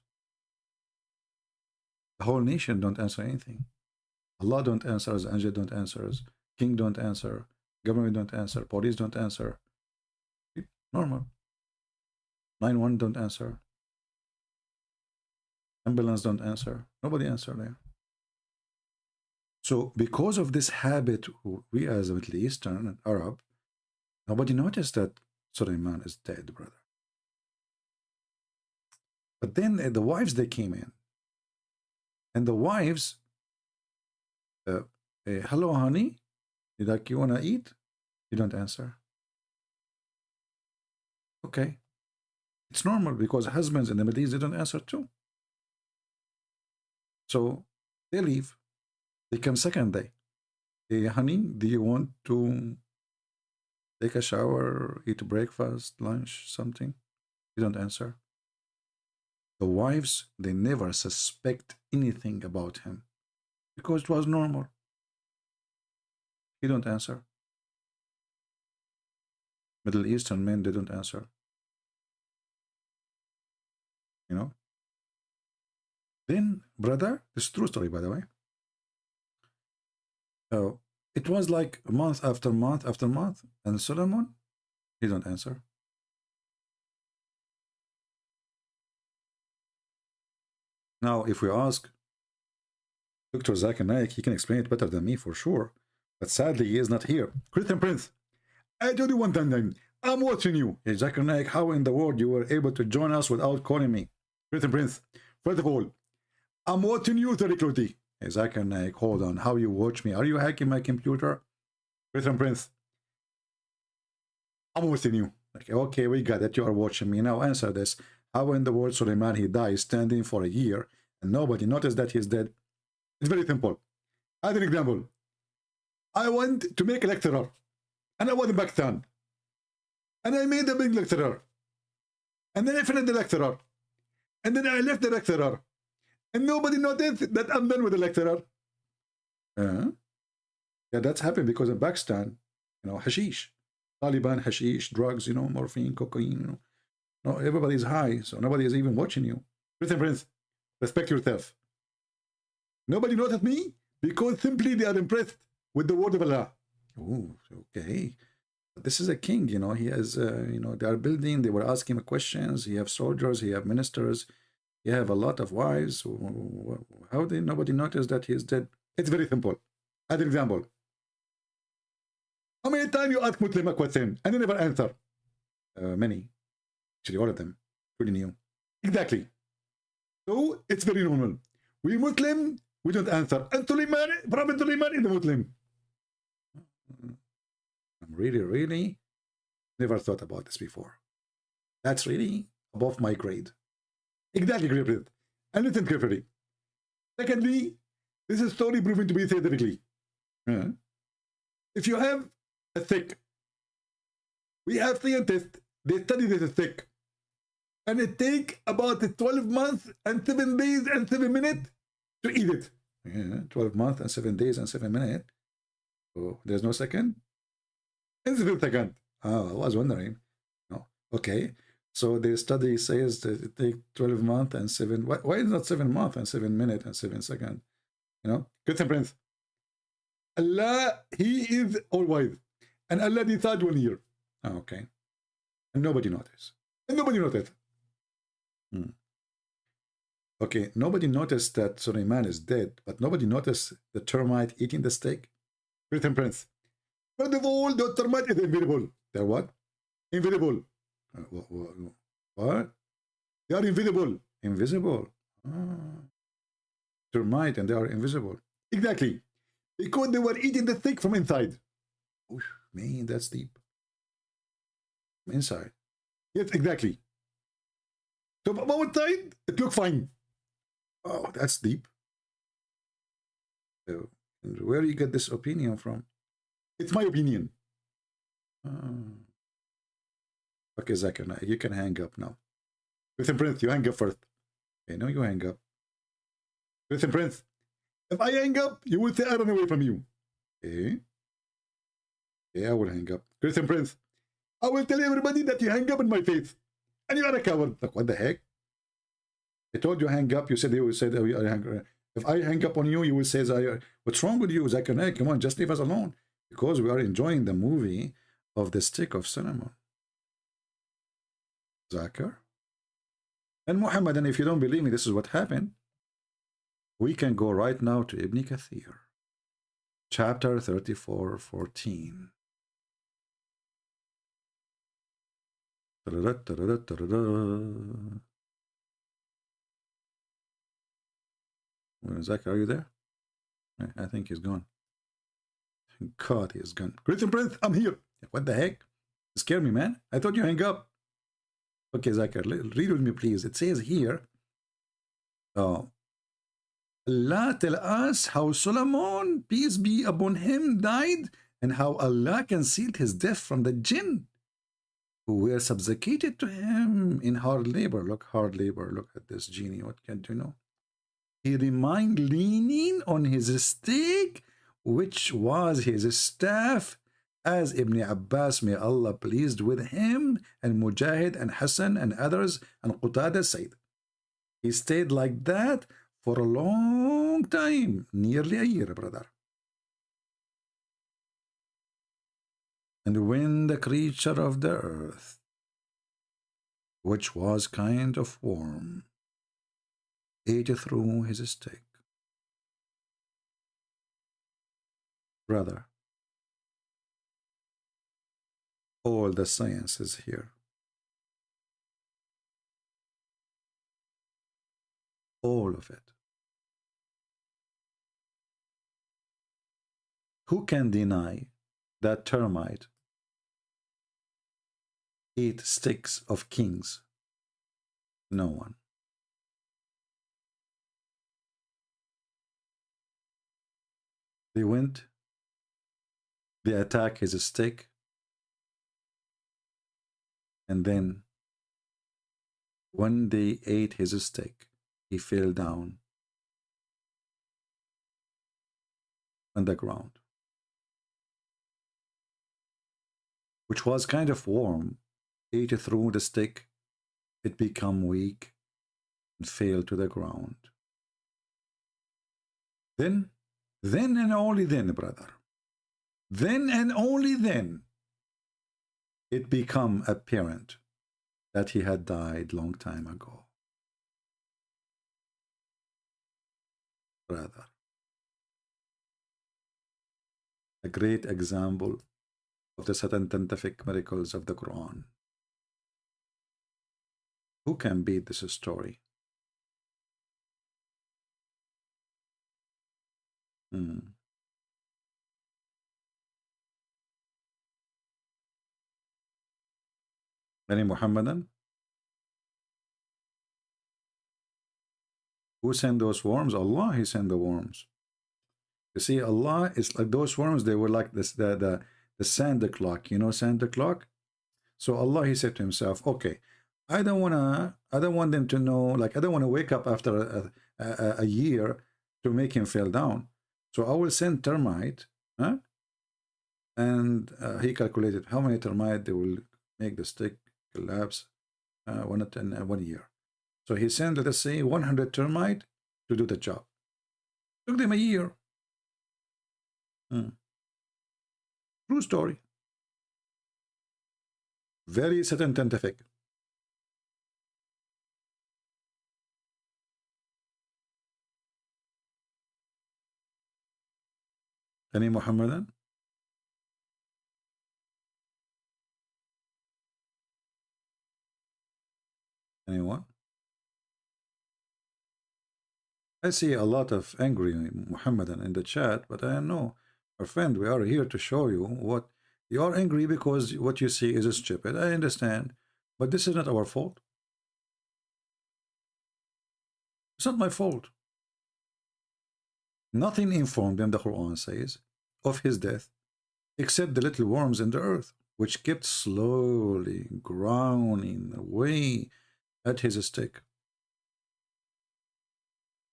The whole nation don't answer anything. Allah don't answer, angel don't answer, king don't answer, government don't answer, police don't answer. Normal. 911 don't answer. Ambulance don't answer. Nobody answer there. So because of this habit, we as a Middle Eastern and Arab, nobody noticed that Suleiman is dead, brother. But then the wives, they came in. And the wives, hello, honey, you want to eat? You don't answer. Okay. It's normal because husbands in the Middle East, they don't answer too. So they leave. They come second day. Hey, honey, do you want to take a shower, eat breakfast, lunch, something? You don't answer. The wives, they never suspect anything about him because it was normal. He don't answer. Middle Eastern men, they don't answer. You know? Then, brother, this is true story, by the way. It was like month after month after month, and Solomon, he don't answer. Now, if we ask Dr. Zakir Naik, he can explain it better than me for sure, but sadly, he is not here. Christian Prince, I told you one time, I'm watching you. Hey, Zakir Naik, how in the world you were able to join us without calling me? Christian Prince, first of all, I'm watching you very closely. Hey, Zakir Naik, hold on. How you watch me? Are you hacking my computer? Christian Prince, I'm watching you. Okay, we got it. You are watching me. Now answer this. How in the world Suleiman, he dies standing for a year and nobody noticed that he's dead? It's very simple. As an example, I went to make a lecturer and I was in Pakistan and I made a big lecturer and then I finished the lecturer and then I left the lecturer and nobody noticed that I'm done with the lecturer. Yeah, that's happened because in Pakistan, you know, hashish, Taliban, hashish, drugs, you know, morphine, cocaine, you know. No, everybody's high, so nobody is even watching you. Christian Prince, respect yourself. Nobody noticed me because simply they are impressed with the word of Allah. Oh, okay. This is a king, you know. He has, you know, they are building. They were asking him questions. He have soldiers. He have ministers. He have a lot of wives. How did nobody notice that he is dead? It's very simple. As an example, how many times you ask Muslim a question and they never answer? Many. Actually, all of them, including you. Exactly. So it's very normal. We Muslim, we don't answer. And Suleiman, Prophet Suleiman is a Muslim. I'm really never thought about this before. That's really above my grade. Exactly, Griffith. And listen carefully. Secondly, this is story proven to be scientifically. If you have a thick, we have scientists, they study this thick. And it take about 12 months and 7 days and 7 minutes to eat it. Yeah, 12 months and 7 days and 7 minutes. Oh, there's no second? And the second. Oh, I was wondering. No. Okay. So the study says that it takes 12 months and 7. Why is not 7 months and 7 minutes and 7 seconds? You know? Christian Prince. Allah, He is all wise. And Allah decides 1 year. Oh, okay. And nobody noticed. And nobody noticed. Okay, nobody noticed that Suleiman is dead, but nobody noticed the termite eating the steak. Christian Prince. First of all, the termite is invisible. They're what? Invisible. What? They are invisible. Invisible. Termite and they are invisible. Exactly. Because they were eating the steak from inside. Oof, man, that's deep. From inside. Yes, exactly. So from outside, it looked fine. Oh, that's deep. So, and where do you get this opinion from? It's my opinion. Okay, Zakir, you can hang up now. Christian Prince, you hang up first. Okay, no, you hang up. Christian Prince, if I hang up, you will say I run away from you. Okay? Yeah, I will hang up. Christian Prince, I will tell everybody that you hang up in my face. And you are a coward. Like, what the heck? I told you hang up. You said you said if I hang up on you, you will say, what's wrong with you, Zakir? Come on, just leave us alone. Because we are enjoying the movie of the stick of Solomon. Zakir? And Muhammad, and if you don't believe me, this is what happened. We can go right now to Ibn Kathir, chapter 34:14. Zach, are you there? I think he's gone. God, he's gone. Greeting, Prince, I'm here. What the heck? You scared me, man. I thought you hang up. Okay, Zakir, read with me, please. It says here, Allah tell us how Solomon, peace be upon him, died, and how Allah concealed his death from the jinn who were subjugated to him in hard labor. Look, hard labor. Look at this genie. What can you know? He remained leaning on his stick, which was his staff, as Ibn Abbas, may Allah pleased with him, and Mujahid and Hassan and others, and Qatada said. He stayed like that for a long time, nearly a year, brother. And when the creature of the earth, which was kind of warm, ate through his stick, brother, all the sciences here, all of it. Who can deny that termite eat sticks of kings? No one. They went, they attack his stick, and then when they ate his stick, he fell down on the ground, which was kind of warm, ate through the stick, it became weak and fell to the ground. Then and only then, brother, then and only then, it became apparent that he had died long time ago. Brother, a great example of the scientific miracles of the Quran. Who can beat this story? Any Muhammadan? Who sent those worms? Allah, He sent the worms. You see, Allah is like those worms, they were like this, the Santa clock, you know, Santa clock. So Allah, He said to Himself, okay, I don't want them to know, like, I don't want to wake up after a year to make him fall down. So I will send termite, huh? And He calculated how many termite they will make the stick collapse in 1 year. So He sent, let us say, 100 termite to do the job. Took them a year. True story. Very scientific. Any Muhammadan? Anyone? I see a lot of angry Muhammadan in the chat, but I know, our friend, we are here to show you what you are angry because what you see is stupid. I understand, but this is not our fault. It's not my fault. Nothing informed them, the Quran says, of his death, except the little worms in the earth, which kept slowly growing away at his stick.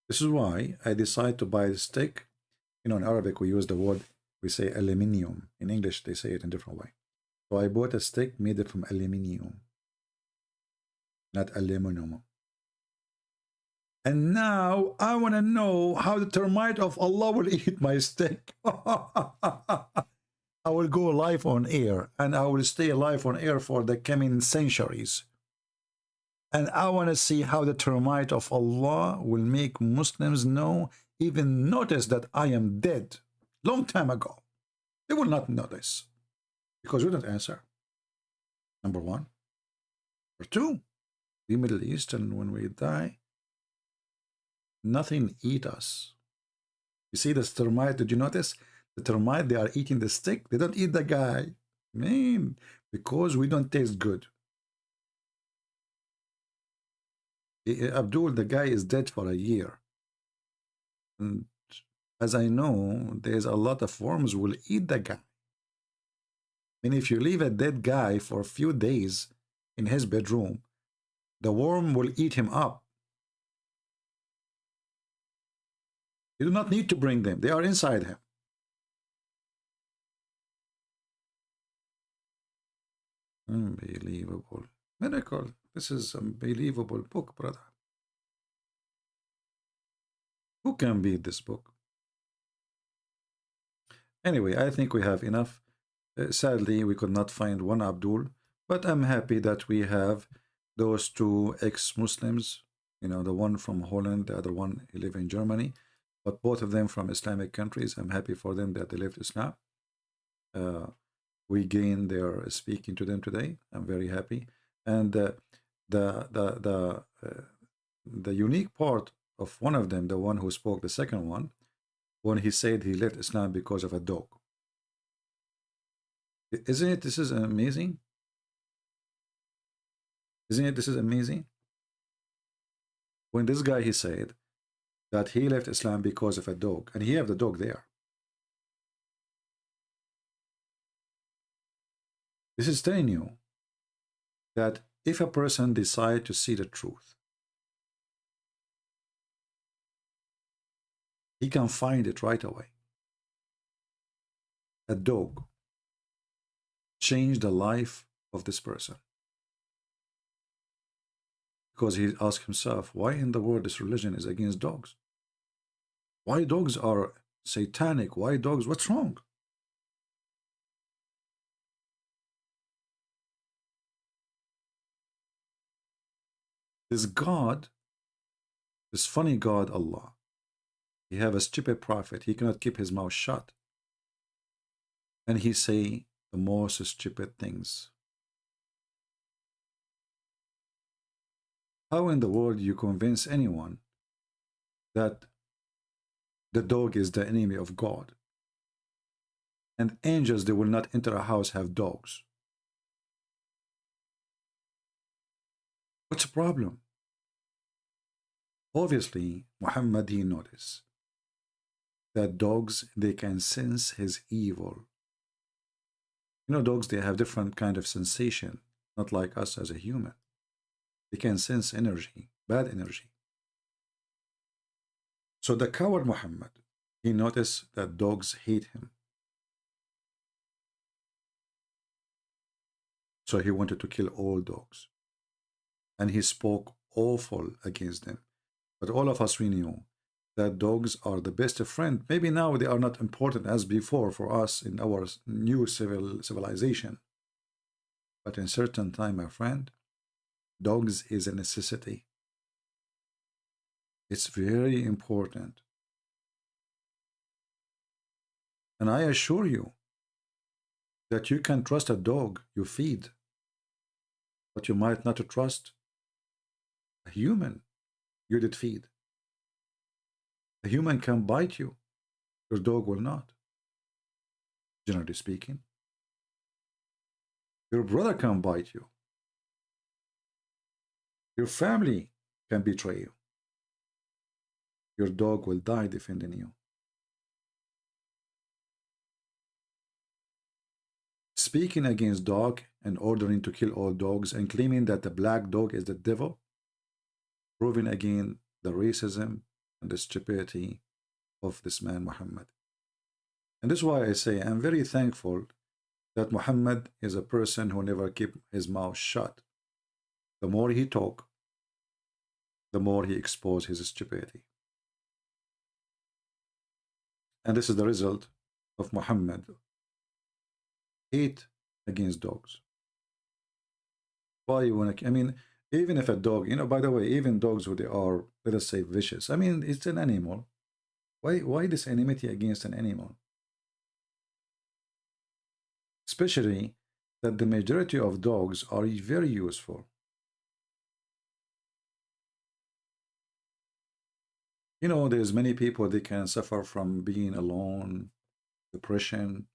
This is why I decided to buy the stick. You know, in Arabic we use the word, we say aluminium. In English they say it in a different way. So I bought a stick made it from aluminium, not aluminum. And now I want to know how the termite of Allah will eat my stick. I will go live on air, and I will stay live on air for the coming centuries. And I want to see how the termite of Allah will make Muslims know, even notice that I am dead long time ago. They will not notice because we don't answer. Number one. Number two, the Middle Eastern, when we die, nothing eat us. You see this termite, did you notice? The termite, they are eating the stick. They don't eat the guy. Man, because we don't taste good. Abdul, the guy is dead for a year. And as I know, there's a lot of worms will eat the guy. And if you leave a dead guy for a few days in his bedroom, the worm will eat him up. You do not need to bring them. They are inside him. Unbelievable. Miracle. This is an unbelievable book, brother. Who can beat this book? Anyway, I think we have enough. Sadly, we could not find one Abdul, but I'm happy that we have those two ex-Muslims, you know, the one from Holland, the other one, he live in Germany, but both of them from Islamic countries. I'm happy for them that they left Islam. We gained their speaking to them today. I'm very happy. And the unique part of one of them, the one who spoke, the second one, when he said he left Islam because of a dog. Isn't it? This is amazing. Isn't it? This is amazing. When this guy, he said that he left Islam because of a dog, and he have the dog there. This is telling you that if a person decides to see the truth, he can find it right away. A dog changed the life of this person. Because he asked himself, why in the world this religion is against dogs? Why dogs are satanic? Why dogs? What's wrong? This God, this funny God, Allah, he have a stupid prophet. He cannot keep his mouth shut. And he say the most stupid things. How in the world you convince anyone that the dog is the enemy of God? And angels, they will not enter a house have dogs. What's the problem? Obviously, Muhammad, he noticed that dogs, they can sense his evil. You know, dogs, they have different kind of sensation, not like us as a human. They can sense energy, bad energy. So the coward Muhammad, he noticed that dogs hate him. So he wanted to kill all dogs. And he spoke awful against them. But all of us, we knew that dogs are the best friend. Maybe now they are not important as before for us in our new civilization. But in certain time, my friend, dogs is a necessity. It's very important. And I assure you that you can trust a dog you feed, but you might not trust a human you did feed. A human can bite you, your dog will not, generally speaking. Your brother can bite you. Your family can betray you. Your dog will die defending you. Speaking against dog and ordering to kill all dogs and claiming that the black dog is the devil, proving again the racism and the stupidity of this man Muhammad. And this is why I say I'm very thankful that Muhammad is a person who never kept his mouth shut. The more he talk, the more he exposed his stupidity. And this is the result of Muhammad hate against dogs. Why you want to? I mean, Even if a dog, by the way, even dogs who they are, let us say, vicious. I mean, it's an animal. Why this enmity against an animal? Especially that the majority of dogs are very useful. There's many people, they can suffer from being alone, depression.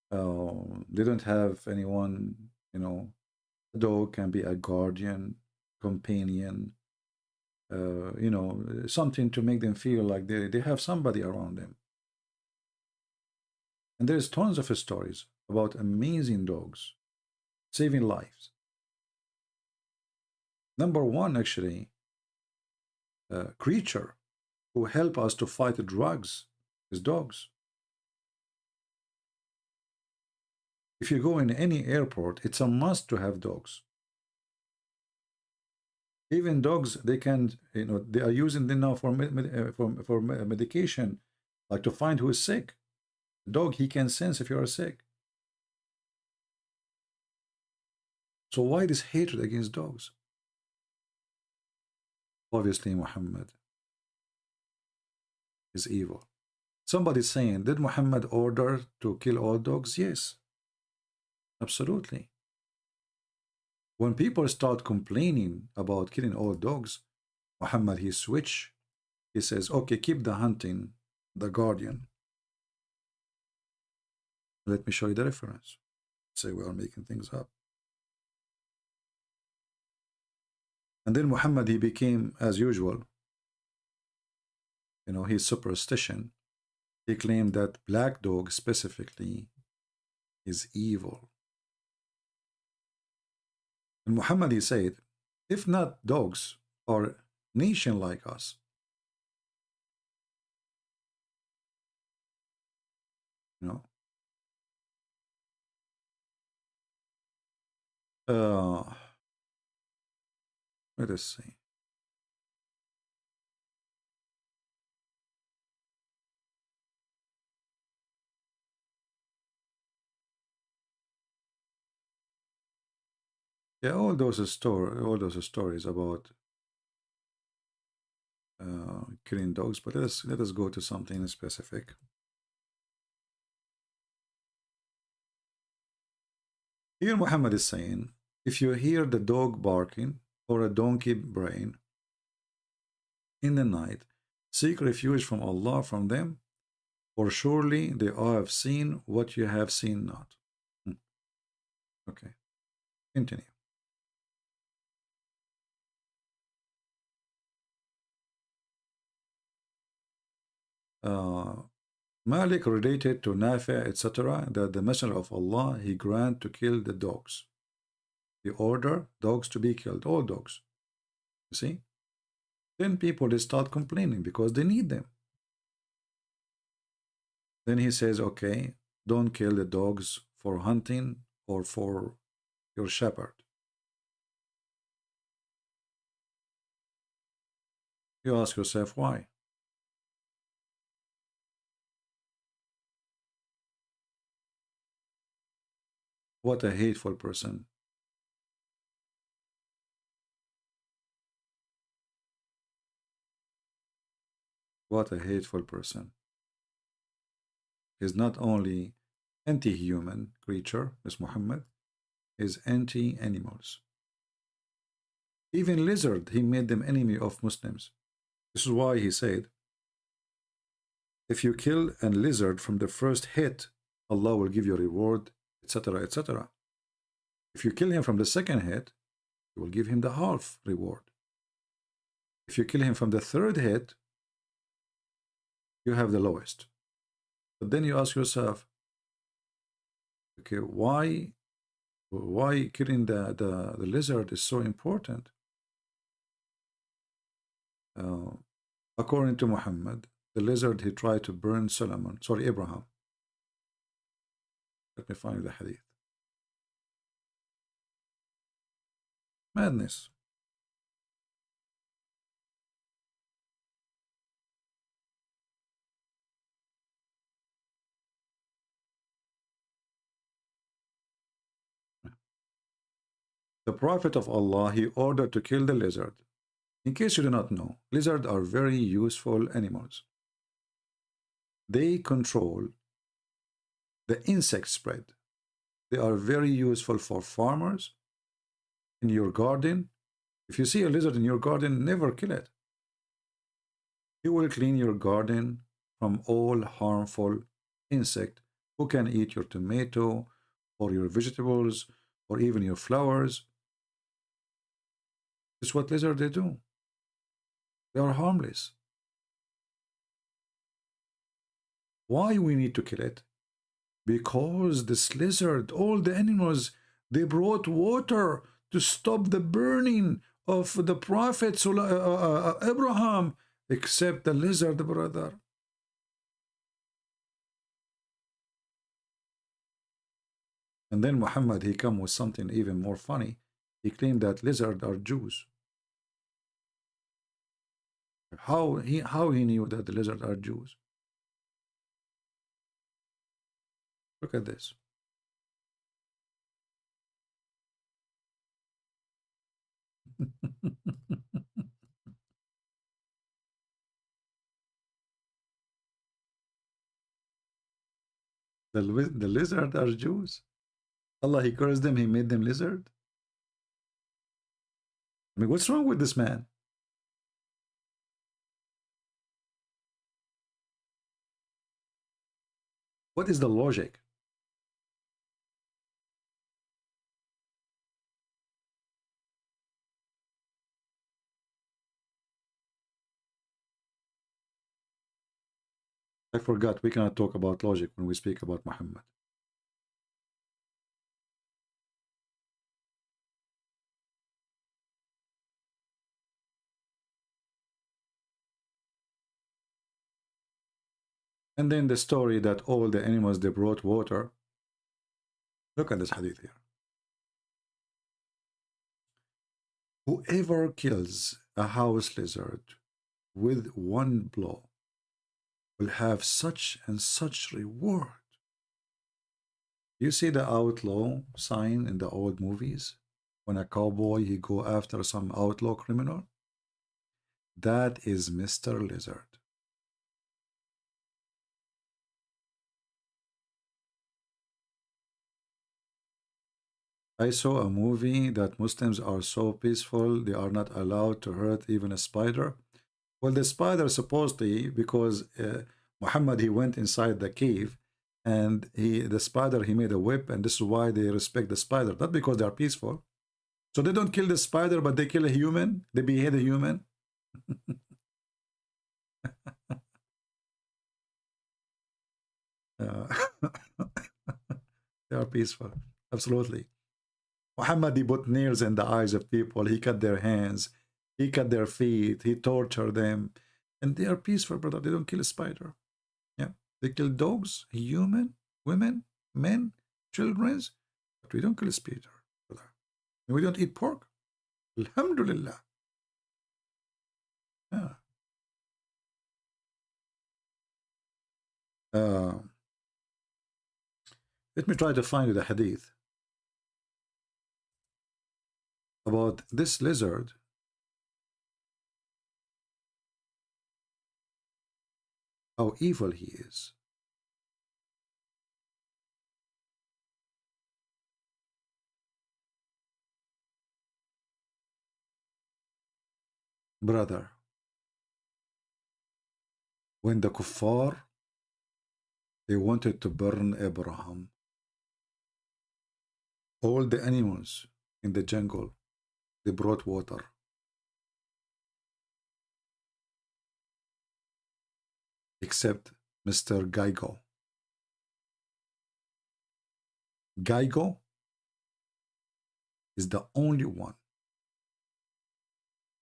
They don't have anyone, a dog can be a guardian, companion, something to make them feel like they have somebody around them. And there's tons of stories about amazing dogs saving lives. Number one, actually, creature who help us to fight drugs is dogs. If you go in any airport, it's a must to have dogs. Even dogs, they can, they are using them now for medication, like to find who is sick. The dog, he can sense if you are sick. So why this hatred against dogs? Obviously, Muhammad is evil. Somebody's saying, did Muhammad order to kill all dogs? Yes, absolutely. When people start complaining about killing all dogs, Muhammad, he switch. He says, okay, keep the hunting, the guardian. Let me show you the reference. Say we are making things up. And then Muhammad, he became, as usual, his superstition. He claimed that black dog specifically is evil. And Muhammad, he said, if not dogs are nation like us, let us see. Yeah, all those stories about killing dogs, but let us go to something specific. Here Muhammad is saying, if you hear the dog barking or a donkey braying in the night, seek refuge from Allah from them, for surely they have seen what you have seen not. Okay, continue. Malik related to Nafi, etc., that the Messenger of Allah, he grant to kill the dogs. He order dogs to be killed, all dogs. You see? Then people, they start complaining because they need them. Then he says, okay, don't kill the dogs for hunting or for your shepherd. You ask yourself why. What a hateful person. What a hateful person. He's not only anti-human creature, as Muhammad, is anti-animals. Even lizard, he made them enemy of Muslims. This is why he said, if you kill a lizard from the first hit, Allah will give you a reward, etc., etc. If you kill him from the second hit, you will give him the half reward. If you kill him from the third hit, you have the lowest. But then you ask yourself, okay, why killing the lizard is so important? According to Muhammad, the lizard, he tried to burn Abraham. Let me find the hadith. Madness. The Prophet of Allah, he ordered to kill the lizard. In case you do not know, lizards are very useful animals. They control the insect spread. They are very useful for farmers in your garden. If you see a lizard in your garden, never kill it. It will clean your garden from all harmful insect who can eat your tomato or your vegetables or even your flowers. This is what lizards they do. They are harmless. Why we need to kill it? Because this lizard, all the animals, they brought water to stop the burning of the Prophet Abraham, except the lizard, brother. And then Muhammad, he come with something even more funny. He claimed that lizards are Jews. How he knew that the lizards are Jews? Look at this. The lizard are Jews. Allah, he cursed them, he made them lizard. I mean, what's wrong with this man? What is the logic? I forgot, we cannot talk about logic when we speak about Muhammad. And then the story that all the animals, they brought water. Look at this hadith here. Whoever kills a house lizard with one blow will have such and such reward. You see the outlaw sign in the old movies? When a cowboy, he go after some outlaw criminal? That is Mr. Lizard. I saw a movie that Muslims are so peaceful, they are not allowed to hurt even a spider. Well, the spider supposedly, because Muhammad, he went inside the cave, and the spider, he made a whip, and this is why they respect the spider, not because they are peaceful. So they don't kill the spider, but they kill a human. They behead a human. They are peaceful, absolutely. Muhammad, he put nails in the eyes of people. He cut their hands. He cut their feet. He tortured them. And they are peaceful, brother. They don't kill a spider. Yeah. They kill dogs, human, women, men, children. But we don't kill a spider, brother. And we don't eat pork. Alhamdulillah. Yeah. Let me try to find the hadith about this lizard. How evil he is. Brother, when the kuffar, they wanted to burn Abraham, all the animals in the jungle, they brought water. Except Mr. Geigo. Geigo is the only one,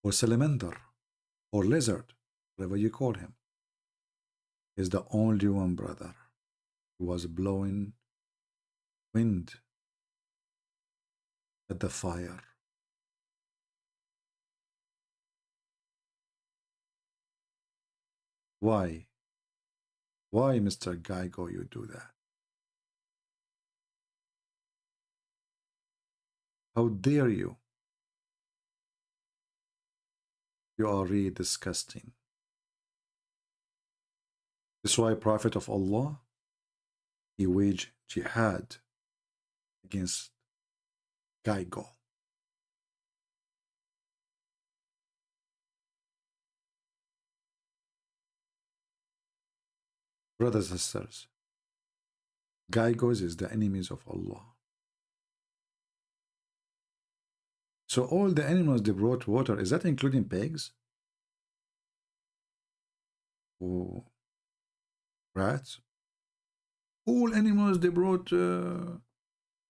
or salamander, or lizard, whatever you call him, is the only one, brother, who was blowing wind at the fire. Why? Why, Mr. Geigo, you do that? How dare you? You are really disgusting. That's why Prophet of Allah, he waged jihad against Gaigo. Brothers and sisters, Gaigos is the enemies of Allah. So all the animals they brought water, is that including pigs? Or rats? All animals they brought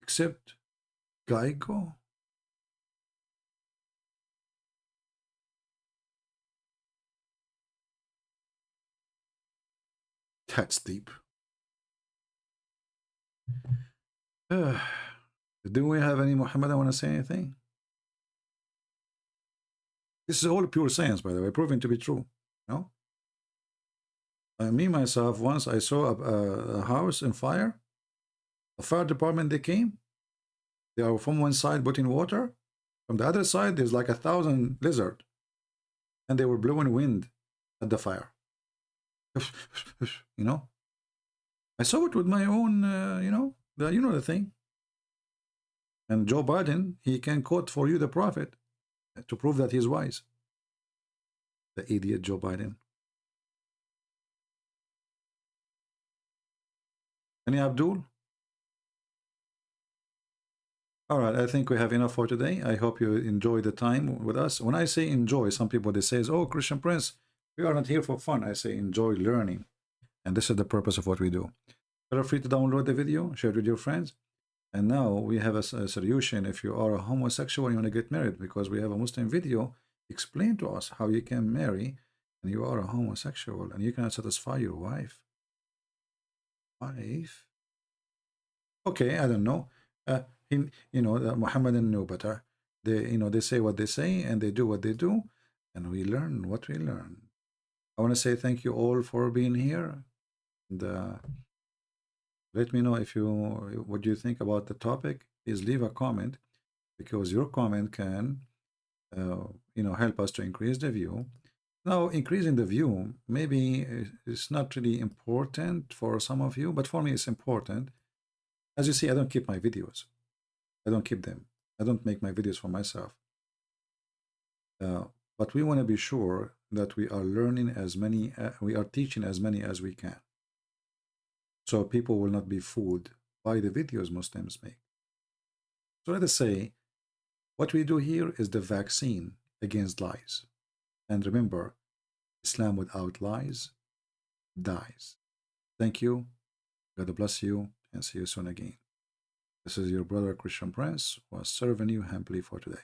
except Gaigo? That's deep. Do we have any Muhammad? I want to say anything? This is all pure science, by the way, proven to be true. No? Me, myself, once I saw a house in fire. The fire department, they came. They are from one side putting water. From the other side, there's like 1,000 lizards. And they were blowing wind at the fire. You know? I saw it with my own, you know the thing. And Joe Biden, he can quote for you the prophet to prove that he's wise. The idiot Joe Biden. Any Abdul? All right, I think we have enough for today. I hope you enjoy the time with us. When I say enjoy, some people they say, oh, Christian Prince, we are not here for fun. I say enjoy learning. And this is the purpose of what we do. Feel free to download the video, share it with your friends. And now we have a solution if you are a homosexual and you want to get married, because we have a Muslim video explain to us how you can marry and you are a homosexual and you cannot satisfy your wife. Okay, I don't know. Muhammad didn't know better. They say what they say and they do what they do, and we learn what we learn. I want to say thank you all for being here. And let me know what you think about the topic. Please leave a comment, because your comment can help us to increase the view. Now, increasing the view maybe it's not really important for some of you, but for me it's important. As you see, I don't keep my videos. I don't keep them. I don't make my videos for myself. But we want to be sure that we are learning as many, we are teaching as many as we can. So people will not be fooled by the videos Muslims make. So let us say, what we do here is the vaccine against lies. And remember, Islam without lies dies. Thank you. God bless you, and see you soon again. This is your brother Christian Prince, who was serving you humbly for today.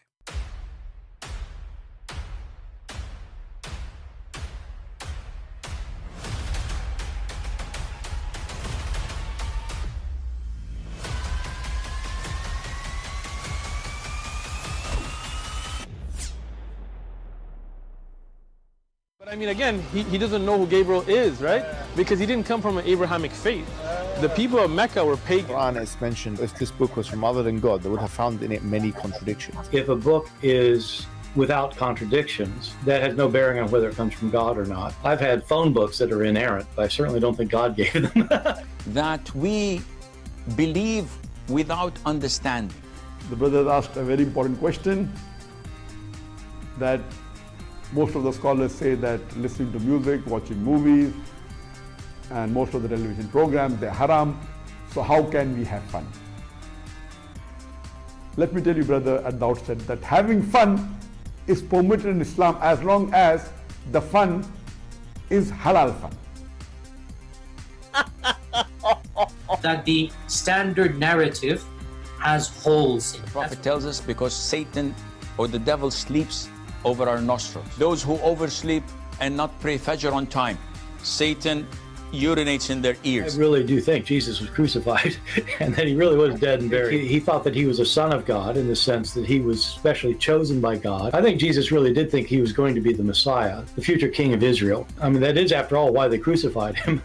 I mean, again, he doesn't know who Gabriel is, right? Because he didn't come from an Abrahamic faith. The people of Mecca were pagan. The Quran is mentioned. If this book was from other than God, they would have found in it many contradictions. If a book is without contradictions, that has no bearing on whether it comes from God or not. I've had phone books that are inerrant, but I certainly don't think God gave them. That we believe without understanding. The brother asked a very important question, that most of the scholars say that listening to music, watching movies, and most of the television programs, they're haram. So how can we have fun? Let me tell you, brother, at the outset, that having fun is permitted in Islam as long as the fun is halal fun. That the standard narrative has holes in it. The Prophet tells us because Satan or the devil sleeps over our nostrils. Those who oversleep and not pray Fajr on time, Satan urinates in their ears. I really do think Jesus was crucified and that he really was dead and buried. He thought that he was a son of God in the sense that he was specially chosen by God. I think Jesus really did think he was going to be the Messiah, the future king of Israel. I mean, that is, after all, why they crucified him.